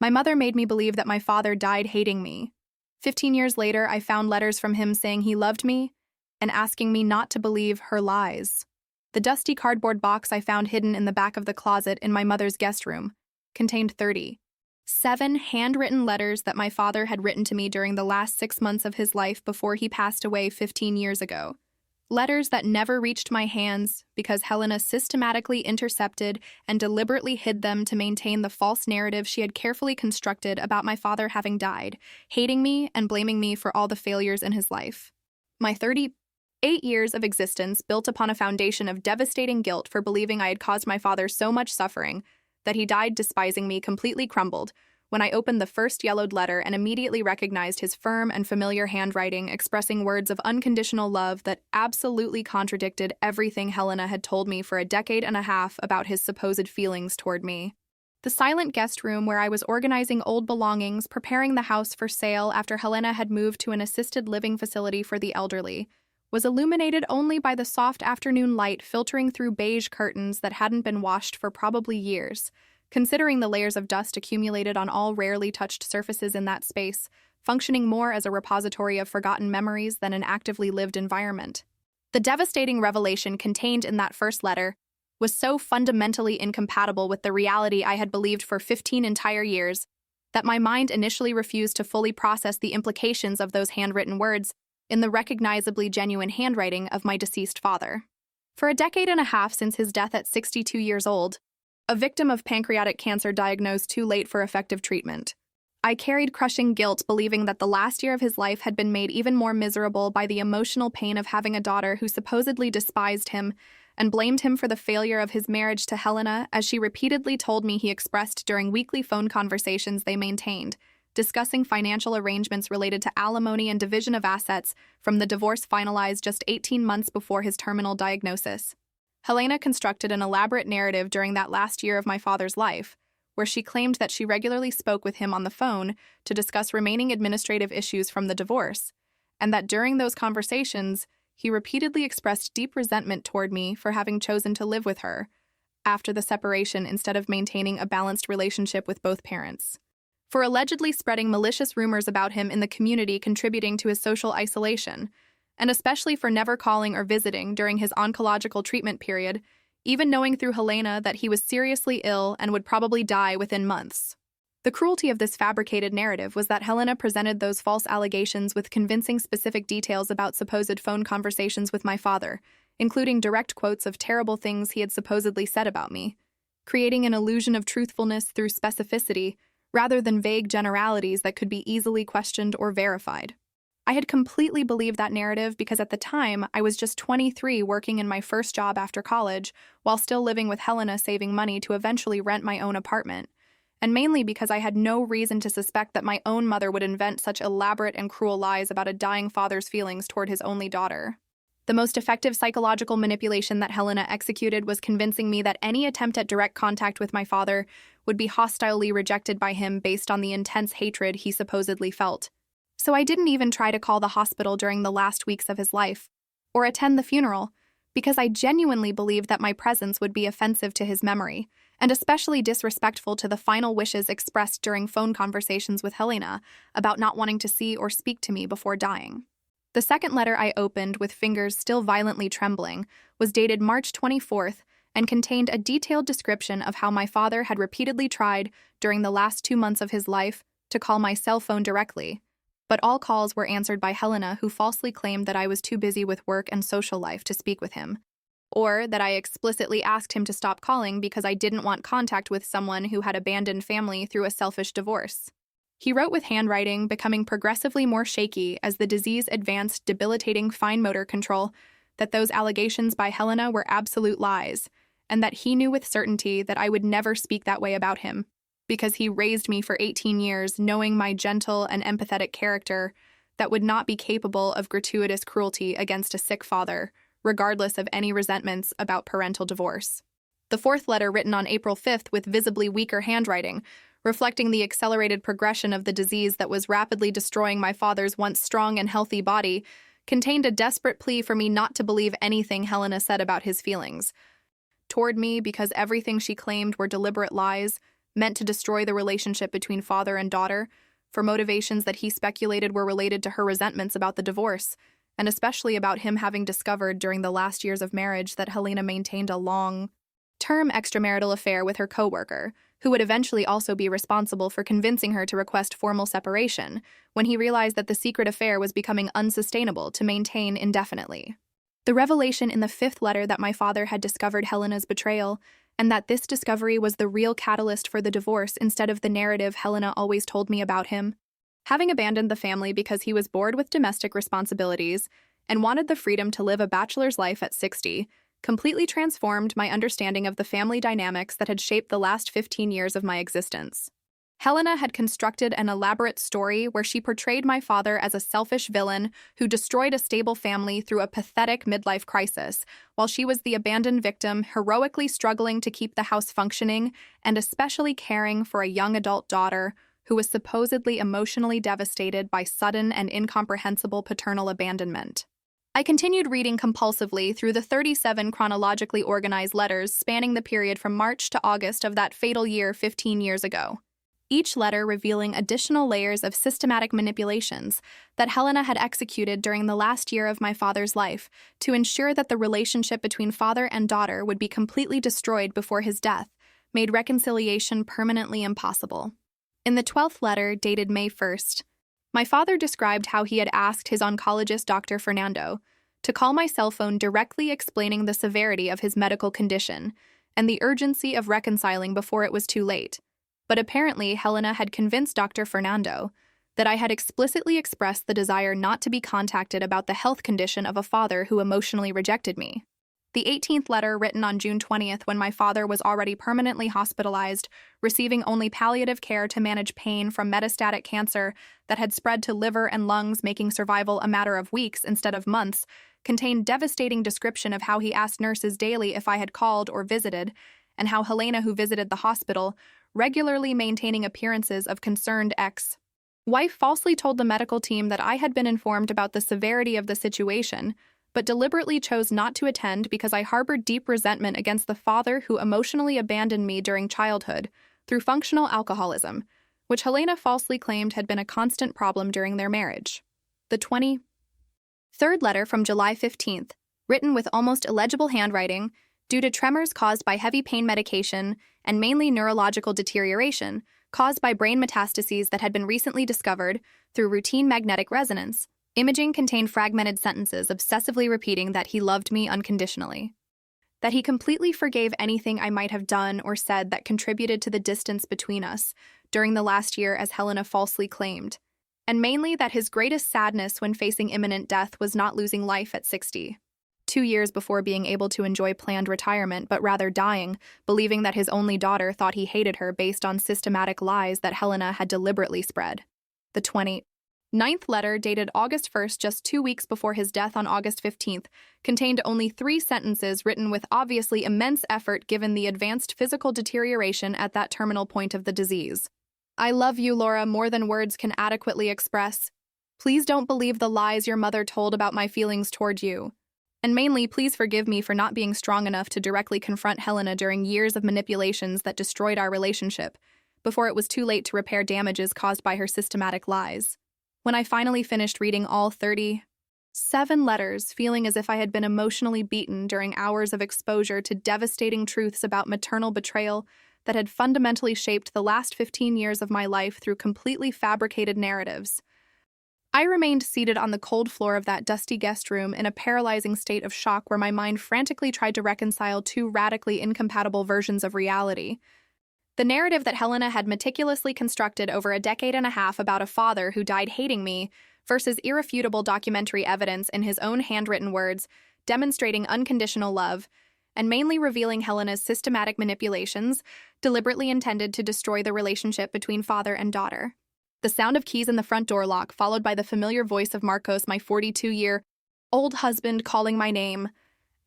My mother made me believe that my father died hating me. 15 years later, I found letters from him saying he loved me and asking me not to believe her lies. The dusty cardboard box I found hidden in the back of the closet in my mother's guest room contained 37 handwritten letters that my father had written to me during the last 6 months of his life before he passed away 15 years ago. Letters that never reached my hands because Helena systematically intercepted and deliberately hid them to maintain the false narrative she had carefully constructed about my father having died, hating me and blaming me for all the failures in his life. My 38 years of existence built upon a foundation of devastating guilt for believing I had caused my father so much suffering that he died despising me completely crumbled when I opened the first yellowed letter and immediately recognized his firm and familiar handwriting expressing words of unconditional love that absolutely contradicted everything Helena had told me for a decade and a half about his supposed feelings toward me. The silent guest room where I was organizing old belongings, preparing the house for sale after Helena had moved to an assisted living facility for the elderly, was illuminated only by the soft afternoon light filtering through beige curtains that hadn't been washed for probably years. Considering the layers of dust accumulated on all rarely touched surfaces in that space, functioning more as a repository of forgotten memories than an actively lived environment. The devastating revelation contained in that first letter was so fundamentally incompatible with the reality I had believed for 15 entire years that my mind initially refused to fully process the implications of those handwritten words in the recognizably genuine handwriting of my deceased father. For a decade and a half since his death at 62 years old, a victim of pancreatic cancer diagnosed too late for effective treatment, I carried crushing guilt believing that the last year of his life had been made even more miserable by the emotional pain of having a daughter who supposedly despised him and blamed him for the failure of his marriage to Helena, as she repeatedly told me he expressed during weekly phone conversations they maintained, discussing financial arrangements related to alimony and division of assets from the divorce finalized just 18 months before his terminal diagnosis. Helena constructed an elaborate narrative during that last year of my father's life, where she claimed that she regularly spoke with him on the phone to discuss remaining administrative issues from the divorce, and that during those conversations, he repeatedly expressed deep resentment toward me for having chosen to live with her after the separation instead of maintaining a balanced relationship with both parents, for allegedly spreading malicious rumors about him in the community contributing to his social isolation, and especially for never calling or visiting during his oncological treatment period, even knowing through Helena that he was seriously ill and would probably die within months. The cruelty of this fabricated narrative was that Helena presented those false allegations with convincing specific details about supposed phone conversations with my father, including direct quotes of terrible things he had supposedly said about me, creating an illusion of truthfulness through specificity rather than vague generalities that could be easily questioned or verified. I had completely believed that narrative because at the time I was just 23 working in my first job after college while still living with Helena saving money to eventually rent my own apartment, and mainly because I had no reason to suspect that my own mother would invent such elaborate and cruel lies about a dying father's feelings toward his only daughter. The most effective psychological manipulation that Helena executed was convincing me that any attempt at direct contact with my father would be hostilely rejected by him based on the intense hatred he supposedly felt. So I didn't even try to call the hospital during the last weeks of his life, or attend the funeral, because I genuinely believed that my presence would be offensive to his memory, and especially disrespectful to the final wishes expressed during phone conversations with Helena about not wanting to see or speak to me before dying. The second letter I opened with fingers still violently trembling was dated March 24th and contained a detailed description of how my father had repeatedly tried during the last 2 months of his life to call my cell phone directly, but all calls were answered by Helena, who falsely claimed that I was too busy with work and social life to speak with him, or that I explicitly asked him to stop calling because I didn't want contact with someone who had abandoned family through a selfish divorce. He wrote with handwriting becoming progressively more shaky as the disease advanced, debilitating fine motor control, that those allegations by Helena were absolute lies, and that he knew with certainty that I would never speak that way about him, because he raised me for 18 years knowing my gentle and empathetic character that would not be capable of gratuitous cruelty against a sick father, regardless of any resentments about parental divorce. The fourth letter, written on April 5th with visibly weaker handwriting, reflecting the accelerated progression of the disease that was rapidly destroying my father's once strong and healthy body, contained a desperate plea for me not to believe anything Helena said about his feelings toward me because everything she claimed were deliberate lies meant to destroy the relationship between father and daughter, for motivations that he speculated were related to her resentments about the divorce, and especially about him having discovered during the last years of marriage that Helena maintained a long-term extramarital affair with her coworker, who would eventually also be responsible for convincing her to request formal separation when he realized that the secret affair was becoming unsustainable to maintain indefinitely. The revelation in the fifth letter that my father had discovered Helena's betrayal, and that this discovery was the real catalyst for the divorce instead of the narrative Helena always told me about him. Having abandoned the family because he was bored with domestic responsibilities and wanted the freedom to live a bachelor's life at 60, completely transformed my understanding of the family dynamics that had shaped the last 15 years of my existence. Helena had constructed an elaborate story where she portrayed my father as a selfish villain who destroyed a stable family through a pathetic midlife crisis, while she was the abandoned victim heroically struggling to keep the house functioning and especially caring for a young adult daughter who was supposedly emotionally devastated by sudden and incomprehensible paternal abandonment. I continued reading compulsively through the 37 chronologically organized letters spanning the period from March to August of that fatal year 15 years ago, each letter revealing additional layers of systematic manipulations that Helena had executed during the last year of my father's life to ensure that the relationship between father and daughter would be completely destroyed before his death, made reconciliation permanently impossible. In the 12th letter, dated May 1st, my father described how he had asked his oncologist, Dr. Fernando, to call my cell phone directly explaining the severity of his medical condition and the urgency of reconciling before it was too late. But apparently, Helena had convinced Dr. Fernando that I had explicitly expressed the desire not to be contacted about the health condition of a father who emotionally rejected me. The 18th letter, written on June 20th when my father was already permanently hospitalized, receiving only palliative care to manage pain from metastatic cancer that had spread to liver and lungs, making survival a matter of weeks instead of months, contained devastating description of how he asked nurses daily if I had called or visited, and how Helena, who visited the hospital, regularly maintaining appearances of concerned ex-wife, falsely told the medical team that I had been informed about the severity of the situation, but deliberately chose not to attend because I harbored deep resentment against the father who emotionally abandoned me during childhood through functional alcoholism, which Helena falsely claimed had been a constant problem during their marriage. The 23rd letter from July 15th, written with almost illegible handwriting, due to tremors caused by heavy pain medication and mainly neurological deterioration caused by brain metastases that had been recently discovered through routine magnetic resonance, imaging contained fragmented sentences obsessively repeating that he loved me unconditionally, that he completely forgave anything I might have done or said that contributed to the distance between us during the last year, as Helena falsely claimed, and mainly that his greatest sadness when facing imminent death was not losing life at 60. 2 years before being able to enjoy planned retirement, but rather dying, believing that his only daughter thought he hated her based on systematic lies that Helena had deliberately spread. The 29th letter, dated August 1st, just 2 weeks before his death on August 15th, contained only 3 sentences written with obviously immense effort given the advanced physical deterioration at that terminal point of the disease. I love you, Laura, more than words can adequately express. Please don't believe the lies your mother told about my feelings toward you. And mainly, please forgive me for not being strong enough to directly confront Helena during years of manipulations that destroyed our relationship, before it was too late to repair damages caused by her systematic lies. When I finally finished reading all 37 letters, feeling as if I had been emotionally beaten during hours of exposure to devastating truths about maternal betrayal that had fundamentally shaped the last 15 years of my life through completely fabricated narratives, I remained seated on the cold floor of that dusty guest room in a paralyzing state of shock where my mind frantically tried to reconcile 2 radically incompatible versions of reality. The narrative that Helena had meticulously constructed over a decade and a half about a father who died hating me versus irrefutable documentary evidence in his own handwritten words demonstrating unconditional love, and mainly revealing Helena's systematic manipulations deliberately intended to destroy the relationship between father and daughter. The sound of keys in the front door lock, followed by the familiar voice of Marcos, my 42-year-old husband, calling my name,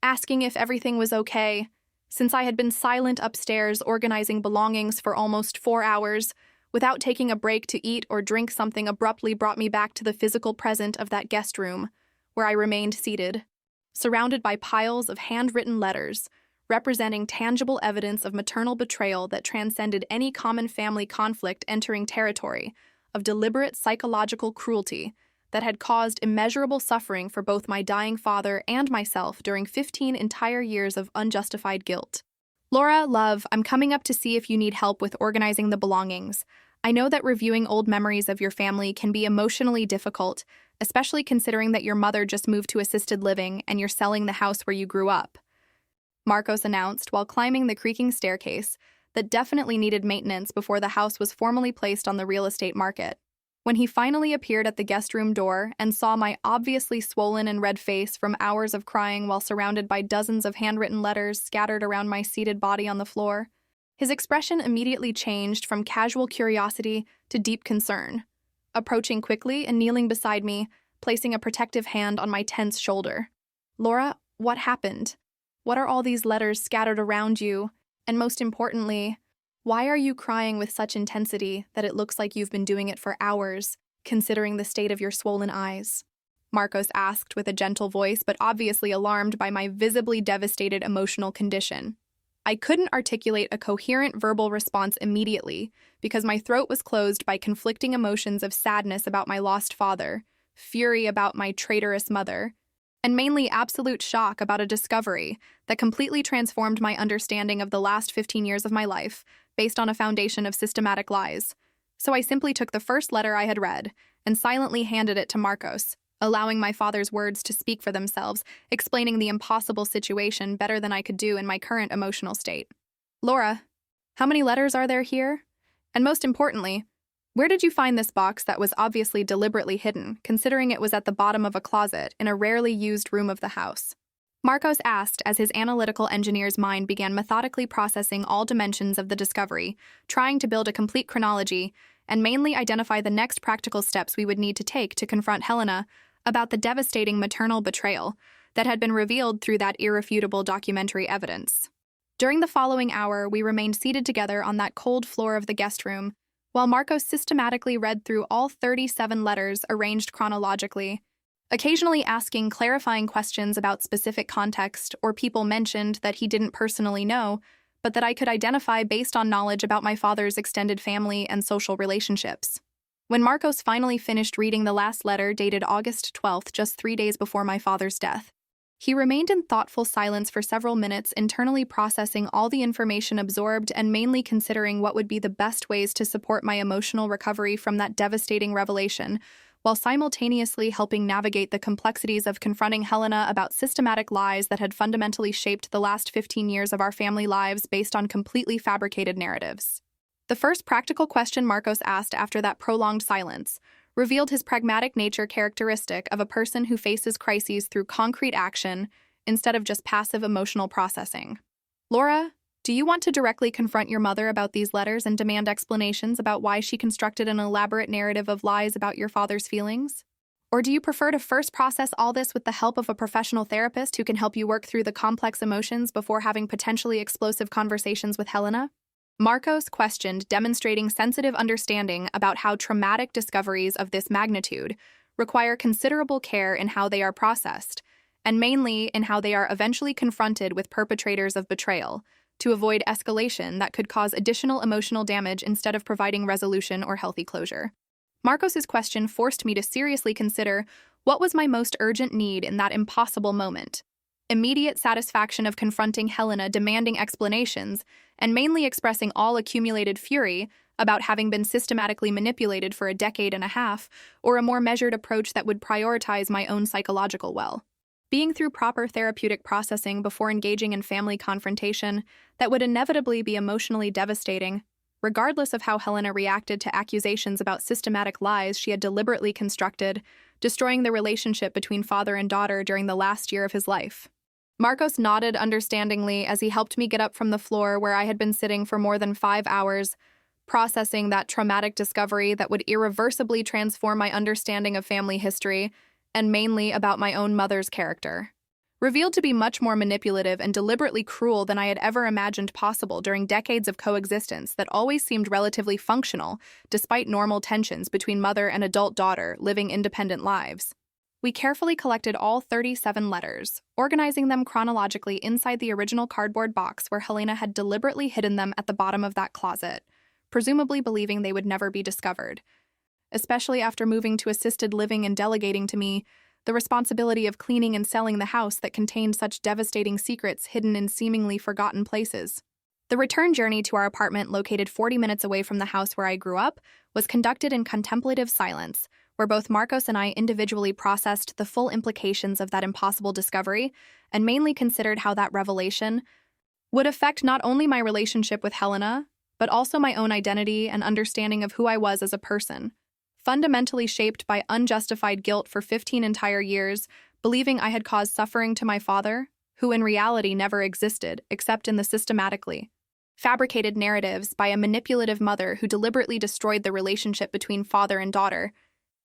asking if everything was okay, since I had been silent upstairs organizing belongings for almost 4 hours, without taking a break to eat or drink something, abruptly brought me back to the physical present of that guest room, where I remained seated, surrounded by piles of handwritten letters, representing tangible evidence of maternal betrayal that transcended any common family conflict, entering territory of deliberate psychological cruelty that had caused immeasurable suffering for both my dying father and myself during 15 entire years of unjustified guilt. Laura, love, I'm coming up to see if you need help with organizing the belongings. I know that reviewing old memories of your family can be emotionally difficult, especially considering that your mother just moved to assisted living and you're selling the house where you grew up, Marcos announced while climbing the creaking staircase that definitely needed maintenance before the house was formally placed on the real estate market. When he finally appeared at the guest room door and saw my obviously swollen and red face from hours of crying while surrounded by dozens of handwritten letters scattered around my seated body on the floor, his expression immediately changed from casual curiosity to deep concern, approaching quickly and kneeling beside me, placing a protective hand on my tense shoulder. Laura, what happened? What are all these letters scattered around you? And most importantly, why are you crying with such intensity that it looks like you've been doing it for hours, considering the state of your swollen eyes? Marcos asked with a gentle voice, but obviously alarmed by my visibly devastated emotional condition. I couldn't articulate a coherent verbal response immediately because my throat was closed by conflicting emotions of sadness about my lost father, fury about my traitorous mother, and mainly absolute shock about a discovery that completely transformed my understanding of the last 15 years of my life based on a foundation of systematic lies. So I simply took the first letter I had read and silently handed it to Marcos, allowing my father's words to speak for themselves, explaining the impossible situation better than I could do in my current emotional state. Laura, how many letters are there here? And most importantly, where did you find this box that was obviously deliberately hidden, considering it was at the bottom of a closet in a rarely used room of the house? Marcos asked as his analytical engineer's mind began methodically processing all dimensions of the discovery, trying to build a complete chronology, and mainly identify the next practical steps we would need to take to confront Helena about the devastating maternal betrayal that had been revealed through that irrefutable documentary evidence. During the following hour, we remained seated together on that cold floor of the guest room, while Marcos systematically read through all 37 letters arranged chronologically, occasionally asking clarifying questions about specific context or people mentioned that he didn't personally know, but that I could identify based on knowledge about my father's extended family and social relationships. When Marcos finally finished reading the last letter dated August 12th, just 3 days before my father's death, he remained in thoughtful silence for several minutes, internally processing all the information absorbed and mainly considering what would be the best ways to support my emotional recovery from that devastating revelation, while simultaneously helping navigate the complexities of confronting Helena about systematic lies that had fundamentally shaped the last 15 years of our family lives based on completely fabricated narratives. The first practical question Marcos asked after that prolonged silence revealed his pragmatic nature, characteristic of a person who faces crises through concrete action instead of just passive emotional processing. Laura, do you want to directly confront your mother about these letters and demand explanations about why she constructed an elaborate narrative of lies about your father's feelings? Or do you prefer to first process all this with the help of a professional therapist who can help you work through the complex emotions before having potentially explosive conversations with Helena? Marcos questioned, demonstrating sensitive understanding about how traumatic discoveries of this magnitude require considerable care in how they are processed, and mainly in how they are eventually confronted with perpetrators of betrayal, to avoid escalation that could cause additional emotional damage instead of providing resolution or healthy closure. Marcos's question forced me to seriously consider what was my most urgent need in that impossible moment. Immediate satisfaction of confronting Helena, demanding explanations, and mainly expressing all accumulated fury about having been systematically manipulated for a decade and a half, or a more measured approach that would prioritize my own psychological well. Being through proper therapeutic processing before engaging in family confrontation that would inevitably be emotionally devastating, regardless of how Helena reacted to accusations about systematic lies she had deliberately constructed, destroying the relationship between father and daughter during the last year of his life. Marcos nodded understandingly as he helped me get up from the floor where I had been sitting for more than 5 hours, processing that traumatic discovery that would irreversibly transform my understanding of family history, and mainly about my own mother's character. Revealed to be much more manipulative and deliberately cruel than I had ever imagined possible during decades of coexistence that always seemed relatively functional, despite normal tensions between mother and adult daughter living independent lives. We carefully collected all 37 letters, organizing them chronologically inside the original cardboard box where Helena had deliberately hidden them at the bottom of that closet, presumably believing they would never be discovered. Especially after moving to assisted living and delegating to me the responsibility of cleaning and selling the house that contained such devastating secrets hidden in seemingly forgotten places. The return journey to our apartment, located 40 minutes away from the house where I grew up, was conducted in contemplative silence, where both Marcos and I individually processed the full implications of that impossible discovery and mainly considered how that revelation would affect not only my relationship with Helena, but also my own identity and understanding of who I was as a person. Fundamentally shaped by unjustified guilt for 15 entire years, believing I had caused suffering to my father, who in reality never existed except in the systematically fabricated narratives by a manipulative mother who deliberately destroyed the relationship between father and daughter,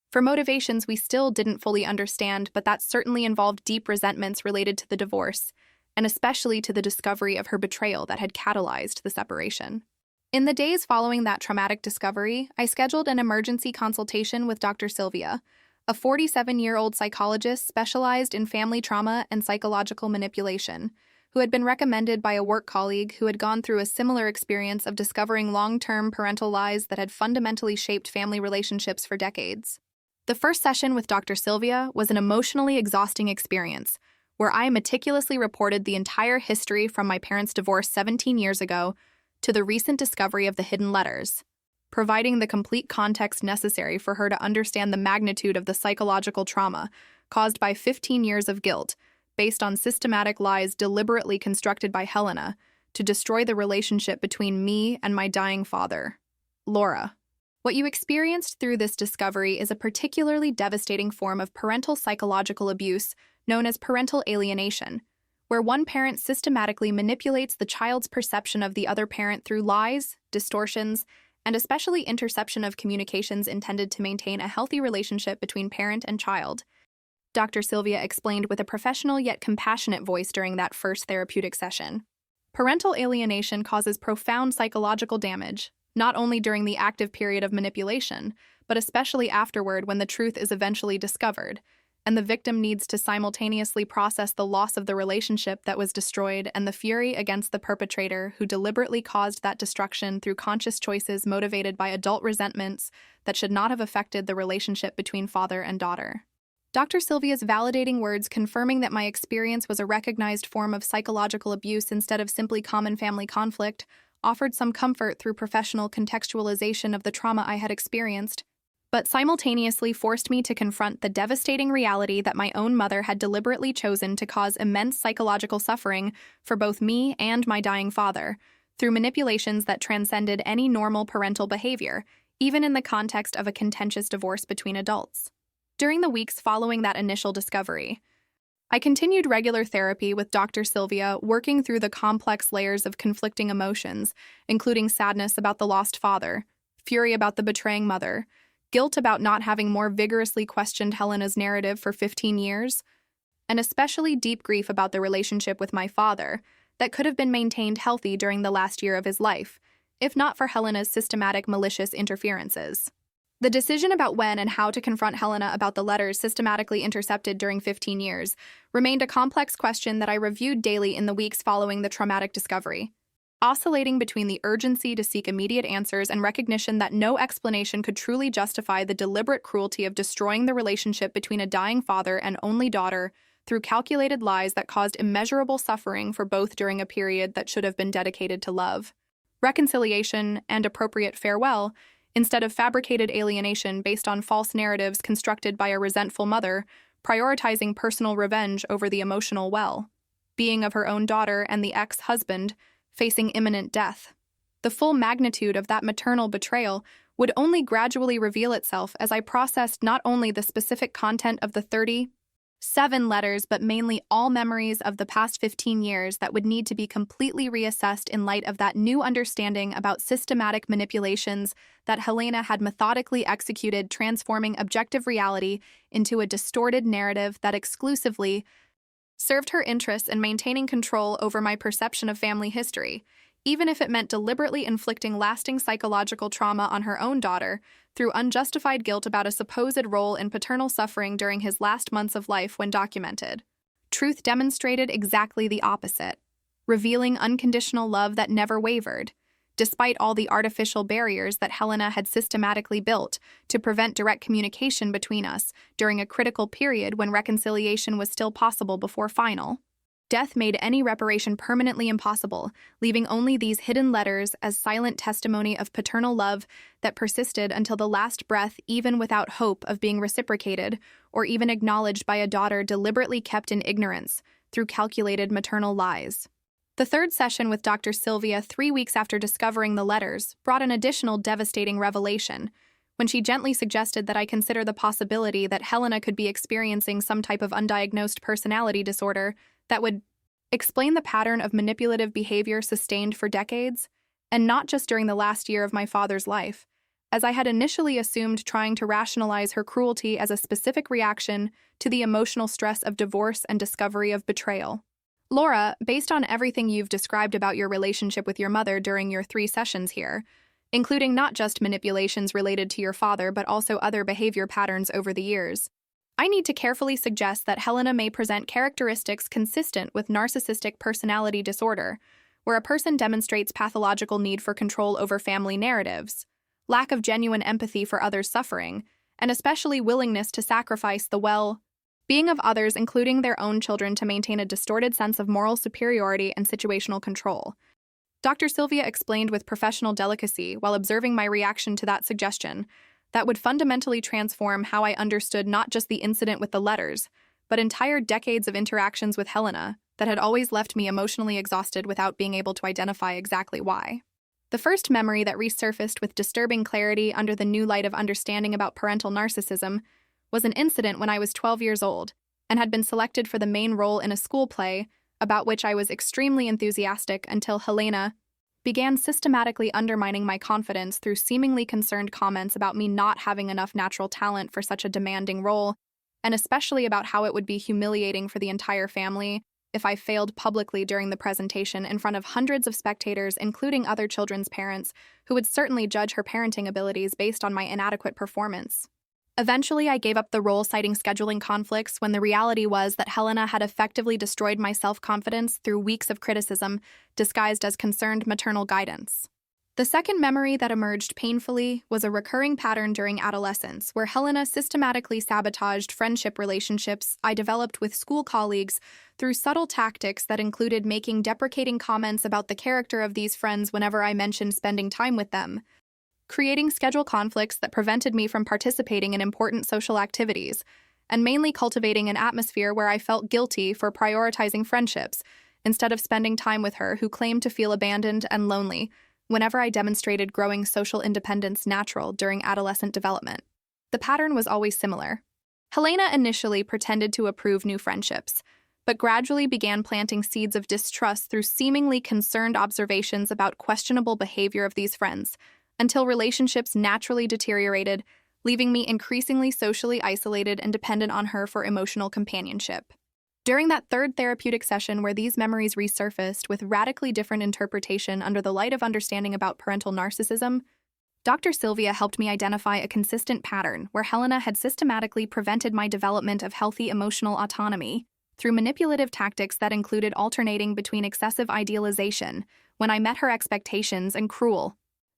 for motivations we still didn't fully understand, but that certainly involved deep resentments related to the divorce, and especially to the discovery of her betrayal that had catalyzed the separation. In the days following that traumatic discovery, I scheduled an emergency consultation with Dr. Sylvia, a 47-year-old psychologist specialized in family trauma and psychological manipulation, who had been recommended by a work colleague who had gone through a similar experience of discovering long-term parental lies that had fundamentally shaped family relationships for decades. The first session with Dr. Sylvia was an emotionally exhausting experience, where I meticulously reported the entire history from my parents' divorce 17 years ago to the recent discovery of the hidden letters, providing the complete context necessary for her to understand the magnitude of the psychological trauma caused by 15 years of guilt based on systematic lies deliberately constructed by Helena to destroy the relationship between me and my dying father, Laura. What you experienced through this discovery is a particularly devastating form of parental psychological abuse known as parental alienation, where one parent systematically manipulates the child's perception of the other parent through lies, distortions, and especially interception of communications intended to maintain a healthy relationship between parent and child. Dr. Sylvia explained with a professional yet compassionate voice during that first therapeutic session. Parental alienation causes profound psychological damage, not only during the active period of manipulation, but especially afterward when the truth is eventually discovered, and the victim needs to simultaneously process the loss of the relationship that was destroyed and the fury against the perpetrator who deliberately caused that destruction through conscious choices motivated by adult resentments that should not have affected the relationship between father and daughter. Dr. Sylvia's validating words confirming that my experience was a recognized form of psychological abuse instead of simply common family conflict offered some comfort through professional contextualization of the trauma I had experienced, but simultaneously forced me to confront the devastating reality that my own mother had deliberately chosen to cause immense psychological suffering for both me and my dying father, through manipulations that transcended any normal parental behavior, even in the context of a contentious divorce between adults. During the weeks following that initial discovery, I continued regular therapy with Dr. Sylvia, working through the complex layers of conflicting emotions, including sadness about the lost father, fury about the betraying mother, guilt about not having more vigorously questioned Helena's narrative for 15 years, and especially deep grief about the relationship with my father that could have been maintained healthy during the last year of his life, if not for Helena's systematic malicious interferences. The decision about when and how to confront Helena about the letters systematically intercepted during 15 years remained a complex question that I reviewed daily in the weeks following the traumatic discovery, oscillating between the urgency to seek immediate answers and recognition that no explanation could truly justify the deliberate cruelty of destroying the relationship between a dying father and only daughter through calculated lies that caused immeasurable suffering for both during a period that should have been dedicated to love, reconciliation, and appropriate farewell, instead of fabricated alienation based on false narratives constructed by a resentful mother, prioritizing personal revenge over the emotional well-being of her own daughter and the ex-husband facing imminent death. The full magnitude of that maternal betrayal would only gradually reveal itself as I processed not only the specific content of the 37 letters, but mainly all memories of the past 15 years that would need to be completely reassessed in light of that new understanding about systematic manipulations that Helena had methodically executed, transforming objective reality into a distorted narrative that exclusively served her interests in maintaining control over my perception of family history, even if it meant deliberately inflicting lasting psychological trauma on her own daughter through unjustified guilt about a supposed role in paternal suffering during his last months of life when documented. Truth demonstrated exactly the opposite, revealing unconditional love that never wavered, despite all the artificial barriers that Helena had systematically built to prevent direct communication between us during a critical period when reconciliation was still possible before final. Death made any reparation permanently impossible, leaving only these hidden letters as silent testimony of paternal love that persisted until the last breath, even without hope of being reciprocated or even acknowledged by a daughter deliberately kept in ignorance through calculated maternal lies. The third session with Dr. Sylvia 3 weeks after discovering the letters brought an additional devastating revelation, when she gently suggested that I consider the possibility that Helena could be experiencing some type of undiagnosed personality disorder that would explain the pattern of manipulative behavior sustained for decades, and not just during the last year of my father's life, as I had initially assumed trying to rationalize her cruelty as a specific reaction to the emotional stress of divorce and discovery of betrayal. Laura, based on everything you've described about your relationship with your mother during your 3 sessions here, including not just manipulations related to your father but also other behavior patterns over the years, I need to carefully suggest that Helena may present characteristics consistent with narcissistic personality disorder, where a person demonstrates pathological need for control over family narratives, lack of genuine empathy for others' suffering, and especially willingness to sacrifice the well-being of others, including their own children, to maintain a distorted sense of moral superiority and situational control. Dr. Sylvia explained with professional delicacy while observing my reaction to that suggestion that would fundamentally transform how I understood not just the incident with the letters, but entire decades of interactions with Helena that had always left me emotionally exhausted without being able to identify exactly why. The first memory that resurfaced with disturbing clarity under the new light of understanding about parental narcissism was an incident when I was 12 years old and had been selected for the main role in a school play about which I was extremely enthusiastic until Helena began systematically undermining my confidence through seemingly concerned comments about me not having enough natural talent for such a demanding role, and especially about how it would be humiliating for the entire family if I failed publicly during the presentation in front of hundreds of spectators, including other children's parents, who would certainly judge her parenting abilities based on my inadequate performance. Eventually, I gave up the role, citing scheduling conflicts, when the reality was that Helena had effectively destroyed my self-confidence through weeks of criticism disguised as concerned maternal guidance. The second memory that emerged painfully was a recurring pattern during adolescence, where Helena systematically sabotaged friendship relationships I developed with school colleagues through subtle tactics that included making deprecating comments about the character of these friends whenever I mentioned spending time with them, creating schedule conflicts that prevented me from participating in important social activities, and mainly cultivating an atmosphere where I felt guilty for prioritizing friendships instead of spending time with her, who claimed to feel abandoned and lonely whenever I demonstrated growing social independence natural during adolescent development. The pattern was always similar. Helena initially pretended to approve new friendships, but gradually began planting seeds of distrust through seemingly concerned observations about questionable behavior of these friends, until relationships naturally deteriorated, leaving me increasingly socially isolated and dependent on her for emotional companionship. During that third therapeutic session where these memories resurfaced with radically different interpretation under the light of understanding about parental narcissism, Dr. Sylvia helped me identify a consistent pattern where Helena had systematically prevented my development of healthy emotional autonomy through manipulative tactics that included alternating between excessive idealization when I met her expectations and cruel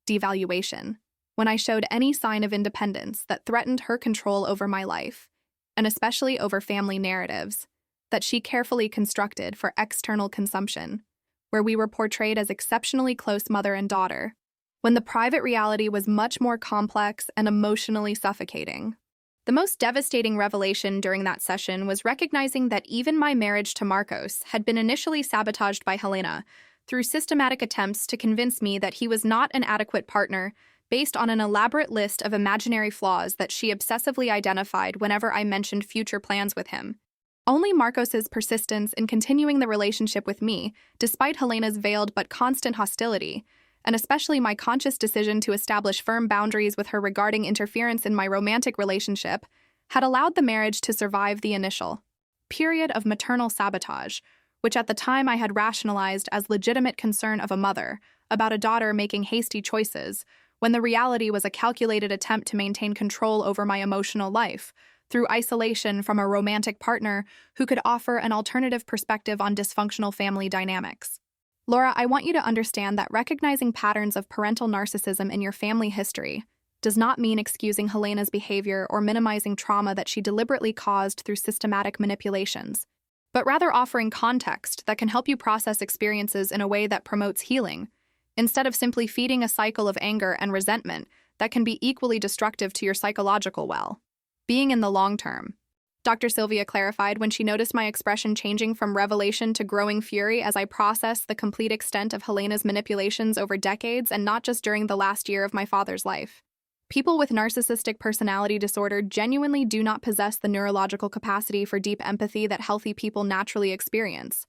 devaluation when I showed any sign of independence that threatened her control over my life, and especially over family narratives that she carefully constructed for external consumption, where we were portrayed as exceptionally close mother and daughter, when the private reality was much more complex and emotionally suffocating. The most devastating revelation during that session was recognizing that even my marriage to Marcos had been initially sabotaged by Helena through systematic attempts to convince me that he was not an adequate partner based on an elaborate list of imaginary flaws that she obsessively identified whenever I mentioned future plans with him. Only Marcos's persistence in continuing the relationship with me, despite Helena's veiled but constant hostility, and especially my conscious decision to establish firm boundaries with her regarding interference in my romantic relationship, had allowed the marriage to survive the initial period of maternal sabotage, which at the time I had rationalized as legitimate concern of a mother, about a daughter making hasty choices, when the reality was a calculated attempt to maintain control over my emotional life through isolation from a romantic partner who could offer an alternative perspective on dysfunctional family dynamics. Laura, I want you to understand that recognizing patterns of parental narcissism in your family history does not mean excusing Helena's behavior or minimizing trauma that she deliberately caused through systematic manipulations, but rather offering context that can help you process experiences in a way that promotes healing, instead of simply feeding a cycle of anger and resentment that can be equally destructive to your psychological well-being in the long term. Dr. Sylvia clarified when she noticed my expression changing from revelation to growing fury as I processed the complete extent of Helena's manipulations over decades and not just during the last year of my father's life. People with narcissistic personality disorder genuinely do not possess the neurological capacity for deep empathy that healthy people naturally experience.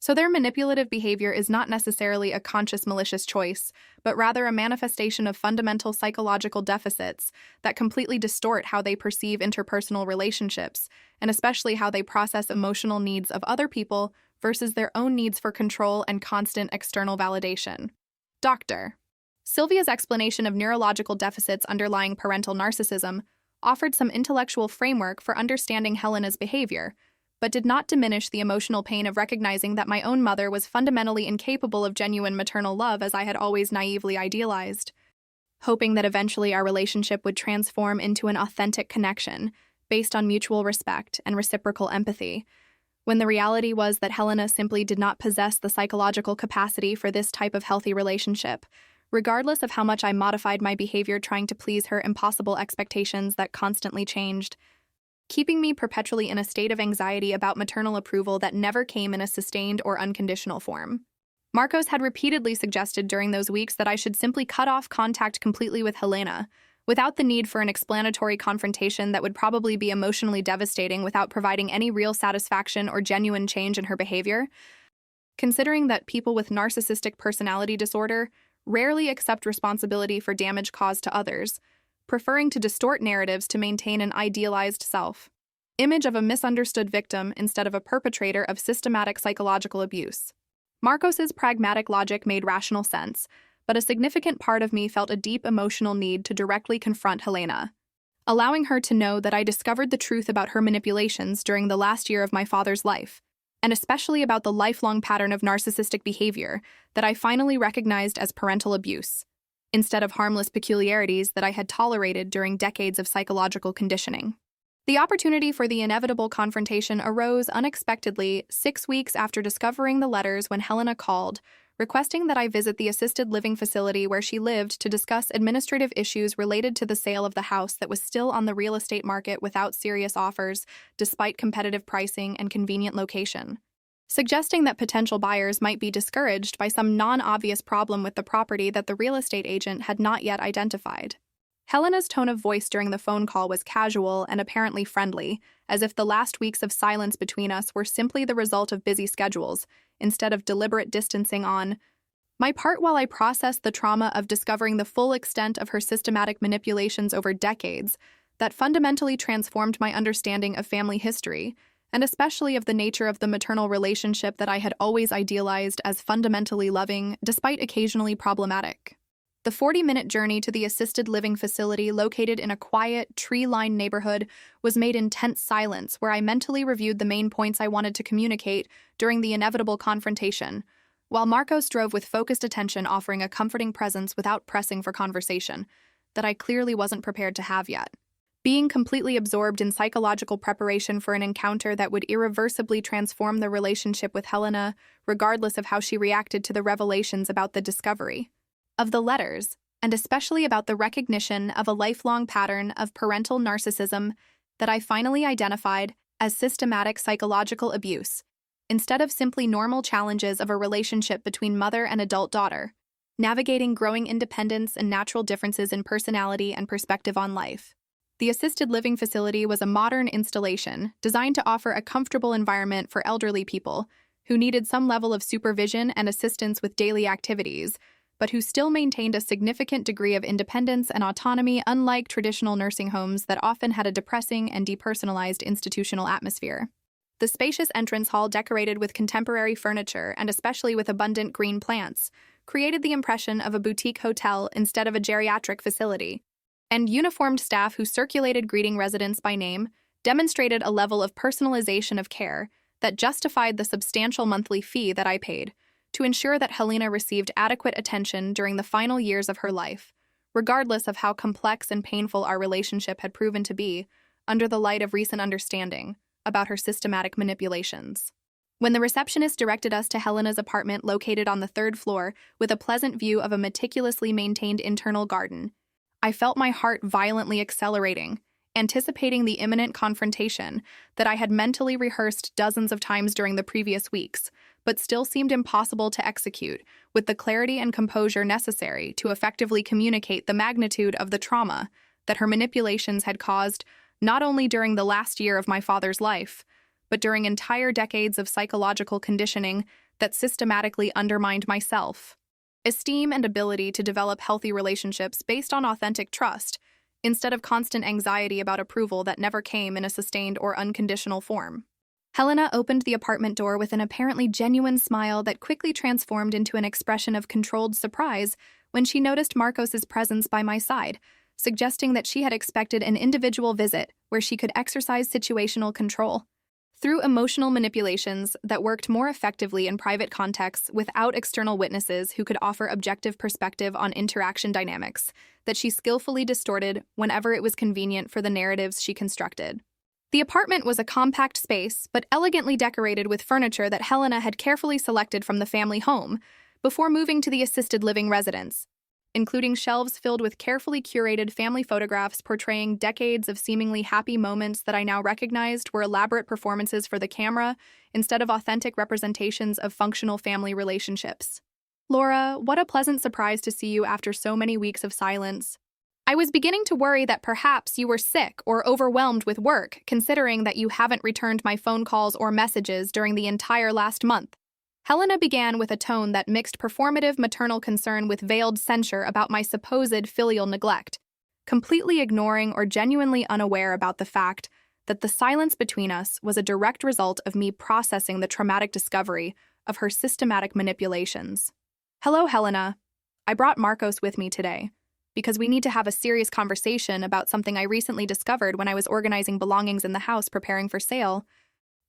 So their manipulative behavior is not necessarily a conscious malicious choice, but rather a manifestation of fundamental psychological deficits that completely distort how they perceive interpersonal relationships, and especially how they process emotional needs of other people versus their own needs for control and constant external validation. Dr. Sylvia's explanation of neurological deficits underlying parental narcissism offered some intellectual framework for understanding Helena's behavior, but did not diminish the emotional pain of recognizing that my own mother was fundamentally incapable of genuine maternal love as I had always naively idealized. Hoping that eventually our relationship would transform into an authentic connection based on mutual respect and reciprocal empathy, when the reality was that Helena simply did not possess the psychological capacity for this type of healthy relationship, regardless of how much I modified my behavior trying to please her impossible expectations that constantly changed, keeping me perpetually in a state of anxiety about maternal approval that never came in a sustained or unconditional form. Marcos had repeatedly suggested during those weeks that I should simply cut off contact completely with Helena, without the need for an explanatory confrontation that would probably be emotionally devastating without providing any real satisfaction or genuine change in her behavior. Considering that people with narcissistic personality disorder rarely accept responsibility for damage caused to others, preferring to distort narratives to maintain an idealized self-image of a misunderstood victim instead of a perpetrator of systematic psychological abuse. Marcos's pragmatic logic made rational sense, but a significant part of me felt a deep emotional need to directly confront Helena, allowing her to know that I discovered the truth about her manipulations during the last year of my father's life, and especially about the lifelong pattern of narcissistic behavior that I finally recognized as parental abuse, instead of harmless peculiarities that I had tolerated during decades of psychological conditioning. The opportunity for the inevitable confrontation arose unexpectedly 6 weeks after discovering the letters when Helena called, requesting that I visit the assisted living facility where she lived to discuss administrative issues related to the sale of the house that was still on the real estate market without serious offers, despite competitive pricing and convenient location, suggesting that potential buyers might be discouraged by some non-obvious problem with the property that the real estate agent had not yet identified. Helena's tone of voice during the phone call was casual and apparently friendly, as if the last weeks of silence between us were simply the result of busy schedules, instead of deliberate distancing on my part while I processed the trauma of discovering the full extent of her systematic manipulations over decades that fundamentally transformed my understanding of family history, and especially of the nature of the maternal relationship that I had always idealized as fundamentally loving, despite occasionally problematic. The 40-minute journey to the assisted living facility located in a quiet, tree-lined neighborhood was made in tense silence where I mentally reviewed the main points I wanted to communicate during the inevitable confrontation, while Marcos drove with focused attention, offering a comforting presence without pressing for conversation that I clearly wasn't prepared to have yet. Being completely absorbed in psychological preparation for an encounter that would irreversibly transform the relationship with Helena, regardless of how she reacted to the revelations about the discovery of the letters, and especially about the recognition of a lifelong pattern of parental narcissism that I finally identified as systematic psychological abuse, instead of simply normal challenges of a relationship between mother and adult daughter, navigating growing independence and natural differences in personality and perspective on life. The assisted living facility was a modern installation designed to offer a comfortable environment for elderly people who needed some level of supervision and assistance with daily activities, but who still maintained a significant degree of independence and autonomy, unlike traditional nursing homes that often had a depressing and depersonalized institutional atmosphere. The spacious entrance hall, decorated with contemporary furniture and especially with abundant green plants, created the impression of a boutique hotel instead of a geriatric facility. And uniformed staff who circulated greeting residents by name demonstrated a level of personalization of care that justified the substantial monthly fee that I paid to ensure that Helena received adequate attention during the final years of her life, regardless of how complex and painful our relationship had proven to be under the light of recent understanding about her systematic manipulations. When the receptionist directed us to Helena's apartment located on the third floor with a pleasant view of a meticulously maintained internal garden, I felt my heart violently accelerating, anticipating the imminent confrontation that I had mentally rehearsed dozens of times during the previous weeks, but still seemed impossible to execute with the clarity and composure necessary to effectively communicate the magnitude of the trauma that her manipulations had caused not only during the last year of my father's life, but during entire decades of psychological conditioning that systematically undermined my self-esteem and ability to develop healthy relationships based on authentic trust, instead of constant anxiety about approval that never came in a sustained or unconditional form. Helena opened the apartment door with an apparently genuine smile that quickly transformed into an expression of controlled surprise when she noticed Marcos's presence by my side, suggesting that she had expected an individual visit where she could exercise situational control. Through emotional manipulations that worked more effectively in private contexts without external witnesses who could offer objective perspective on interaction dynamics that she skillfully distorted whenever it was convenient for the narratives she constructed. The apartment was a compact space, but elegantly decorated with furniture that Helena had carefully selected from the family home before moving to the assisted living residence, including shelves filled with carefully curated family photographs portraying decades of seemingly happy moments that I now recognized were elaborate performances for the camera instead of authentic representations of functional family relationships. Laura, what a pleasant surprise to see you after so many weeks of silence. I was beginning to worry that perhaps you were sick or overwhelmed with work, considering that you haven't returned my phone calls or messages during the entire last month. Helena began with a tone that mixed performative maternal concern with veiled censure about my supposed filial neglect, completely ignoring or genuinely unaware about the fact that the silence between us was a direct result of me processing the traumatic discovery of her systematic manipulations. Hello, Helena. I brought Marcos with me today because we need to have a serious conversation about something I recently discovered when I was organizing belongings in the house preparing for sale,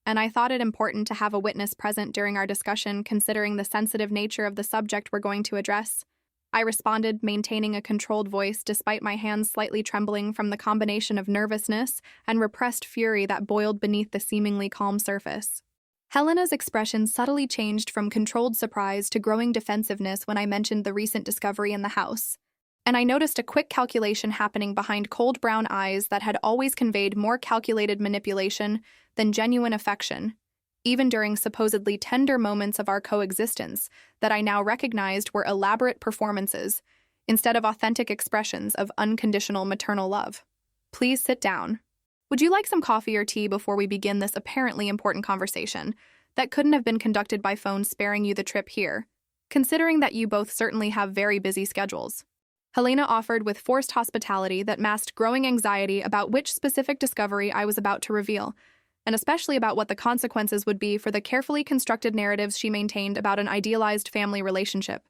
and I thought it important to have a witness present during our discussion considering the sensitive nature of the subject we're going to address. I responded, maintaining a controlled voice despite my hands slightly trembling from the combination of nervousness and repressed fury that boiled beneath the seemingly calm surface. Helena's expression subtly changed from controlled surprise to growing defensiveness when I mentioned the recent discovery in the house, and I noticed a quick calculation happening behind cold brown eyes that had always conveyed more calculated manipulation than genuine affection, even during supposedly tender moments of our coexistence that I now recognized were elaborate performances instead of authentic expressions of unconditional maternal love. Please sit down. Would you like some coffee or tea before we begin this apparently important conversation that couldn't have been conducted by phone, sparing you the trip here, considering that you both certainly have very busy schedules? Helena offered with forced hospitality that masked growing anxiety about which specific discovery I was about to reveal, and especially about what the consequences would be for the carefully constructed narratives she maintained about an idealized family relationship.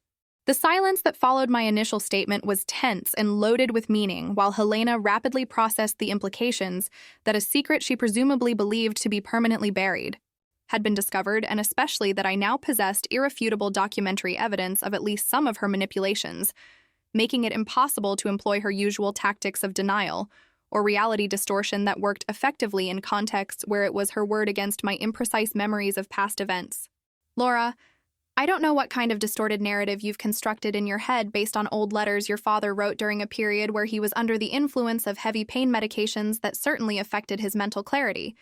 The silence that followed my initial statement was tense and loaded with meaning, while Helena rapidly processed the implications that a secret she presumably believed to be permanently buried had been discovered, and especially that I now possessed irrefutable documentary evidence of at least some of her manipulations, making it impossible to employ her usual tactics of denial or reality distortion that worked effectively in contexts where it was her word against my imprecise memories of past events. Laura, I don't know what kind of distorted narrative you've constructed in your head based on old letters your father wrote during a period where he was under the influence of heavy pain medications that certainly affected his mental clarity.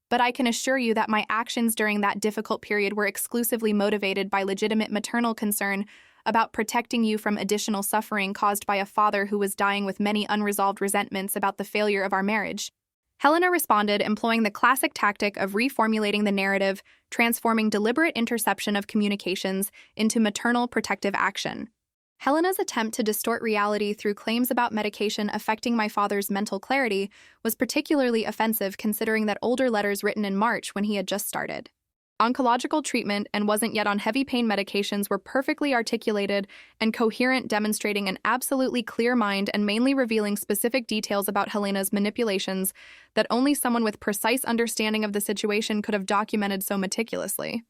But I can assure you that my actions during that difficult period were exclusively motivated by legitimate maternal concern about protecting you from additional suffering caused by a father who was dying with many unresolved resentments about the failure of our marriage. Helena responded, employing the classic tactic of reformulating the narrative, transforming deliberate interception of communications into maternal protective action. Helena's attempt to distort reality through claims about medication affecting my father's mental clarity was particularly offensive considering that older letters written in March when he had just started Oncological treatment and wasn't yet on heavy pain medications were perfectly articulated and coherent, demonstrating an absolutely clear mind and mainly revealing specific details about Helena's manipulations that only someone with precise understanding of the situation could have documented so meticulously.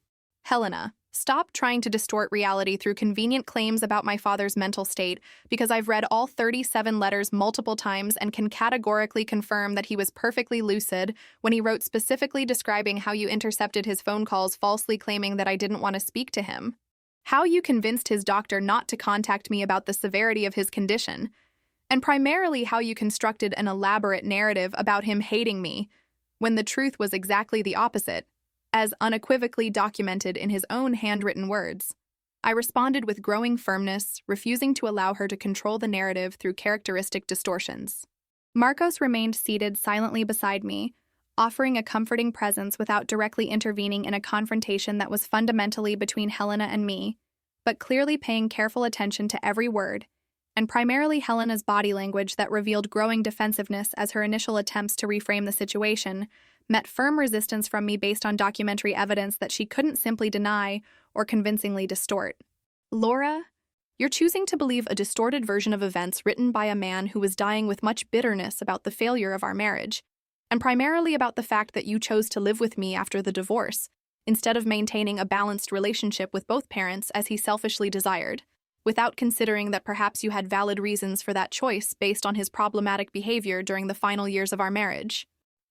Helena, stop trying to distort reality through convenient claims about my father's mental state, because I've read all 37 letters multiple times and can categorically confirm that he was perfectly lucid when he wrote specifically describing how you intercepted his phone calls, falsely claiming that I didn't want to speak to him. How you convinced his doctor not to contact me about the severity of his condition, and primarily how you constructed an elaborate narrative about him hating me, when the truth was exactly the opposite, as unequivocally documented in his own handwritten words. I responded with growing firmness, refusing to allow her to control the narrative through characteristic distortions. Marcos remained seated silently beside me, offering a comforting presence without directly intervening in a confrontation that was fundamentally between Helena and me, but clearly paying careful attention to every word, and primarily Helena's body language that revealed growing defensiveness as her initial attempts to reframe the situation met firm resistance from me based on documentary evidence that she couldn't simply deny or convincingly distort. Laura, you're choosing to believe a distorted version of events written by a man who was dying with much bitterness about the failure of our marriage, and primarily about the fact that you chose to live with me after the divorce, instead of maintaining a balanced relationship with both parents as he selfishly desired, without considering that perhaps you had valid reasons for that choice based on his problematic behavior during the final years of our marriage.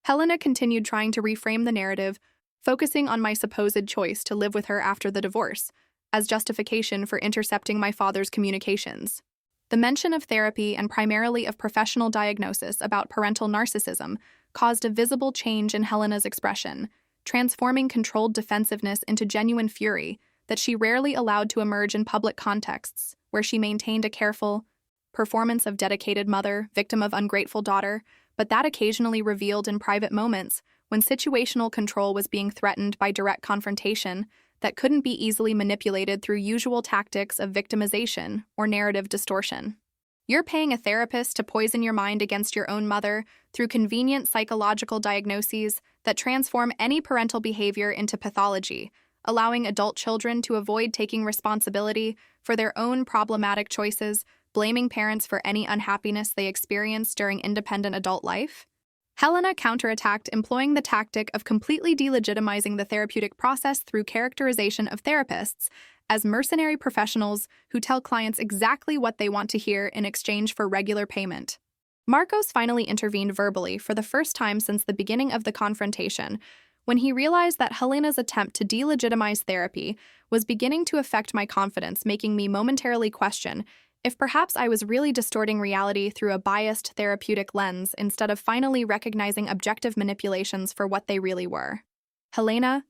Helena continued trying to reframe the narrative, focusing on my supposed choice to live with her after the divorce, as justification for intercepting my father's communications. The mention of therapy and primarily of professional diagnosis about parental narcissism caused a visible change in Helena's expression, transforming controlled defensiveness into genuine fury that she rarely allowed to emerge in public contexts, where she maintained a careful performance of dedicated mother, victim of ungrateful daughter, but that occasionally revealed in private moments when situational control was being threatened by direct confrontation that couldn't be easily manipulated through usual tactics of victimization or narrative distortion. You're paying a therapist to poison your mind against your own mother through convenient psychological diagnoses that transform any parental behavior into pathology, allowing adult children to avoid taking responsibility for their own problematic choices, blaming parents for any unhappiness they experience during independent adult life? Helena counterattacked, employing the tactic of completely delegitimizing the therapeutic process through characterization of therapists as mercenary professionals who tell clients exactly what they want to hear in exchange for regular payment. Marcos finally intervened verbally for the first time since the beginning of the confrontation, when he realized that Helena's attempt to delegitimize therapy was beginning to affect my confidence, making me momentarily question if perhaps I was really distorting reality through a biased therapeutic lens instead of finally recognizing objective manipulations for what they really were. Helena,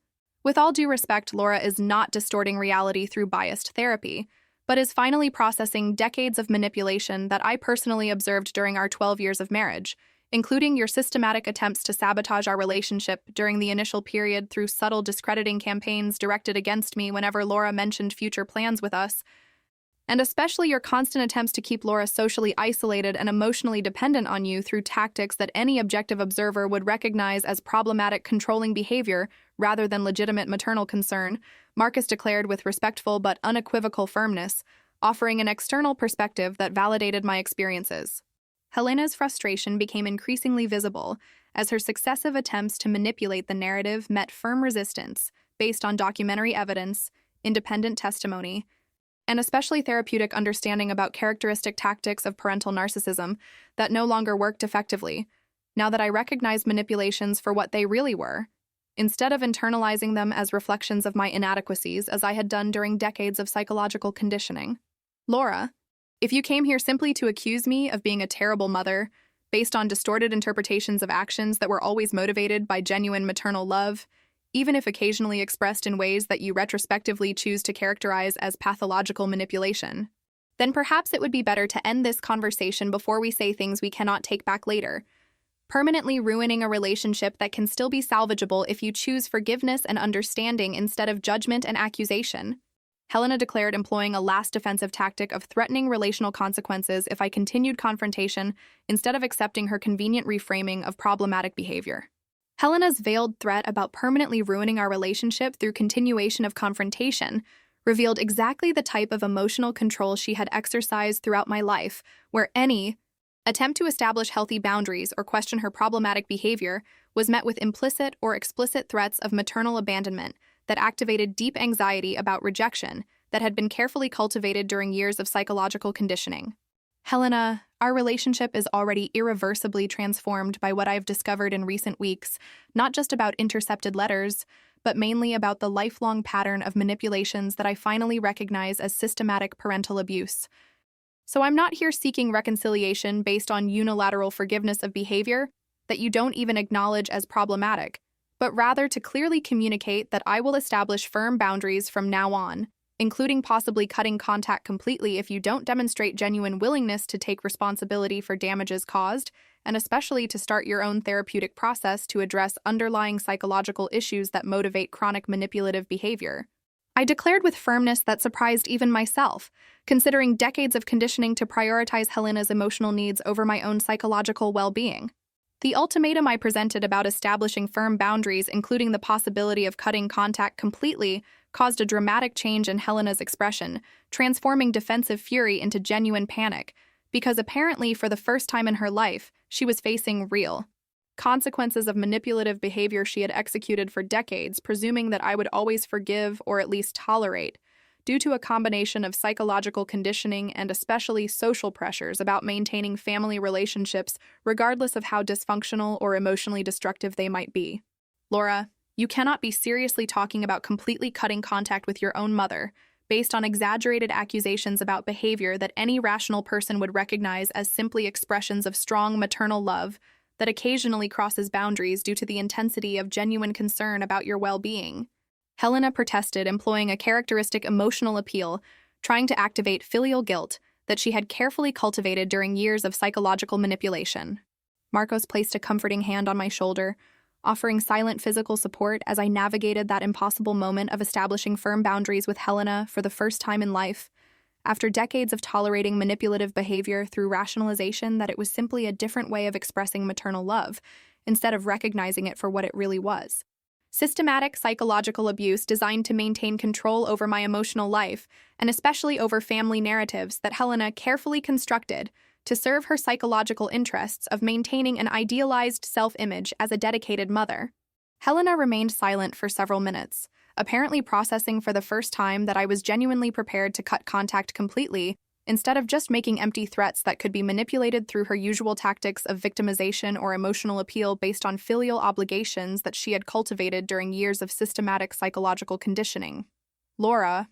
with all due respect, Laura is not distorting reality through biased therapy, but is finally processing decades of manipulation that I personally observed during our 12 years of marriage, including your systematic attempts to sabotage our relationship during the initial period through subtle discrediting campaigns directed against me whenever Laura mentioned future plans with us, and especially your constant attempts to keep Laura socially isolated and emotionally dependent on you through tactics that any objective observer would recognize as problematic controlling behavior rather than legitimate maternal concern, Marcos declared with respectful but unequivocal firmness, offering an external perspective that validated my experiences. Helena's frustration became increasingly visible as her successive attempts to manipulate the narrative met firm resistance based on documentary evidence, independent testimony, and especially therapeutic understanding about characteristic tactics of parental narcissism that no longer worked effectively, now that I recognized manipulations for what they really were, instead of internalizing them as reflections of my inadequacies as I had done during decades of psychological conditioning. Laura, if you came here simply to accuse me of being a terrible mother, based on distorted interpretations of actions that were always motivated by genuine maternal love, even if occasionally expressed in ways that you retrospectively choose to characterize as pathological manipulation, then perhaps it would be better to end this conversation before we say things we cannot take back later, permanently ruining a relationship that can still be salvageable if you choose forgiveness and understanding instead of judgment and accusation. Helena declared, employing a last defensive tactic of threatening relational consequences if I continued confrontation instead of accepting her convenient reframing of problematic behavior. Helena's veiled threat about permanently ruining our relationship through continuation of confrontation revealed exactly the type of emotional control she had exercised throughout my life, where any attempt to establish healthy boundaries or question her problematic behavior was met with implicit or explicit threats of maternal abandonment that activated deep anxiety about rejection that had been carefully cultivated during years of psychological conditioning. Helena, our relationship is already irreversibly transformed by what I've discovered in recent weeks, not just about intercepted letters, but mainly about the lifelong pattern of manipulations that I finally recognize as systematic parental abuse. So I'm not here seeking reconciliation based on unilateral forgiveness of behavior that you don't even acknowledge as problematic, but rather to clearly communicate that I will establish firm boundaries from now on, including possibly cutting contact completely if you don't demonstrate genuine willingness to take responsibility for damages caused, and especially to start your own therapeutic process to address underlying psychological issues that motivate chronic manipulative behavior. I declared with firmness that surprised even myself, considering decades of conditioning to prioritize Helena's emotional needs over my own psychological well-being. The ultimatum I presented about establishing firm boundaries, including the possibility of cutting contact completely, caused a dramatic change in Helena's expression, transforming defensive fury into genuine panic, because apparently for the first time in her life, she was facing real consequences of manipulative behavior she had executed for decades, presuming that I would always forgive or at least tolerate, due to a combination of psychological conditioning and especially social pressures about maintaining family relationships regardless of how dysfunctional or emotionally destructive they might be. Laura, you cannot be seriously talking about completely cutting contact with your own mother, based on exaggerated accusations about behavior that any rational person would recognize as simply expressions of strong maternal love that occasionally crosses boundaries due to the intensity of genuine concern about your well-being. Helena protested, employing a characteristic emotional appeal, trying to activate filial guilt that she had carefully cultivated during years of psychological manipulation. Marcos placed a comforting hand on my shoulder, offering silent physical support as I navigated that impossible moment of establishing firm boundaries with Helena for the first time in life, after decades of tolerating manipulative behavior through rationalization that it was simply a different way of expressing maternal love, instead of recognizing it for what it really was. Systematic psychological abuse designed to maintain control over my emotional life, and especially over family narratives that Helena carefully constructed to serve her psychological interests of maintaining an idealized self-image as a dedicated mother. Helena remained silent for several minutes, apparently processing for the first time that I was genuinely prepared to cut contact completely, instead of just making empty threats that could be manipulated through her usual tactics of victimization or emotional appeal based on filial obligations that she had cultivated during years of systematic psychological conditioning. Laura,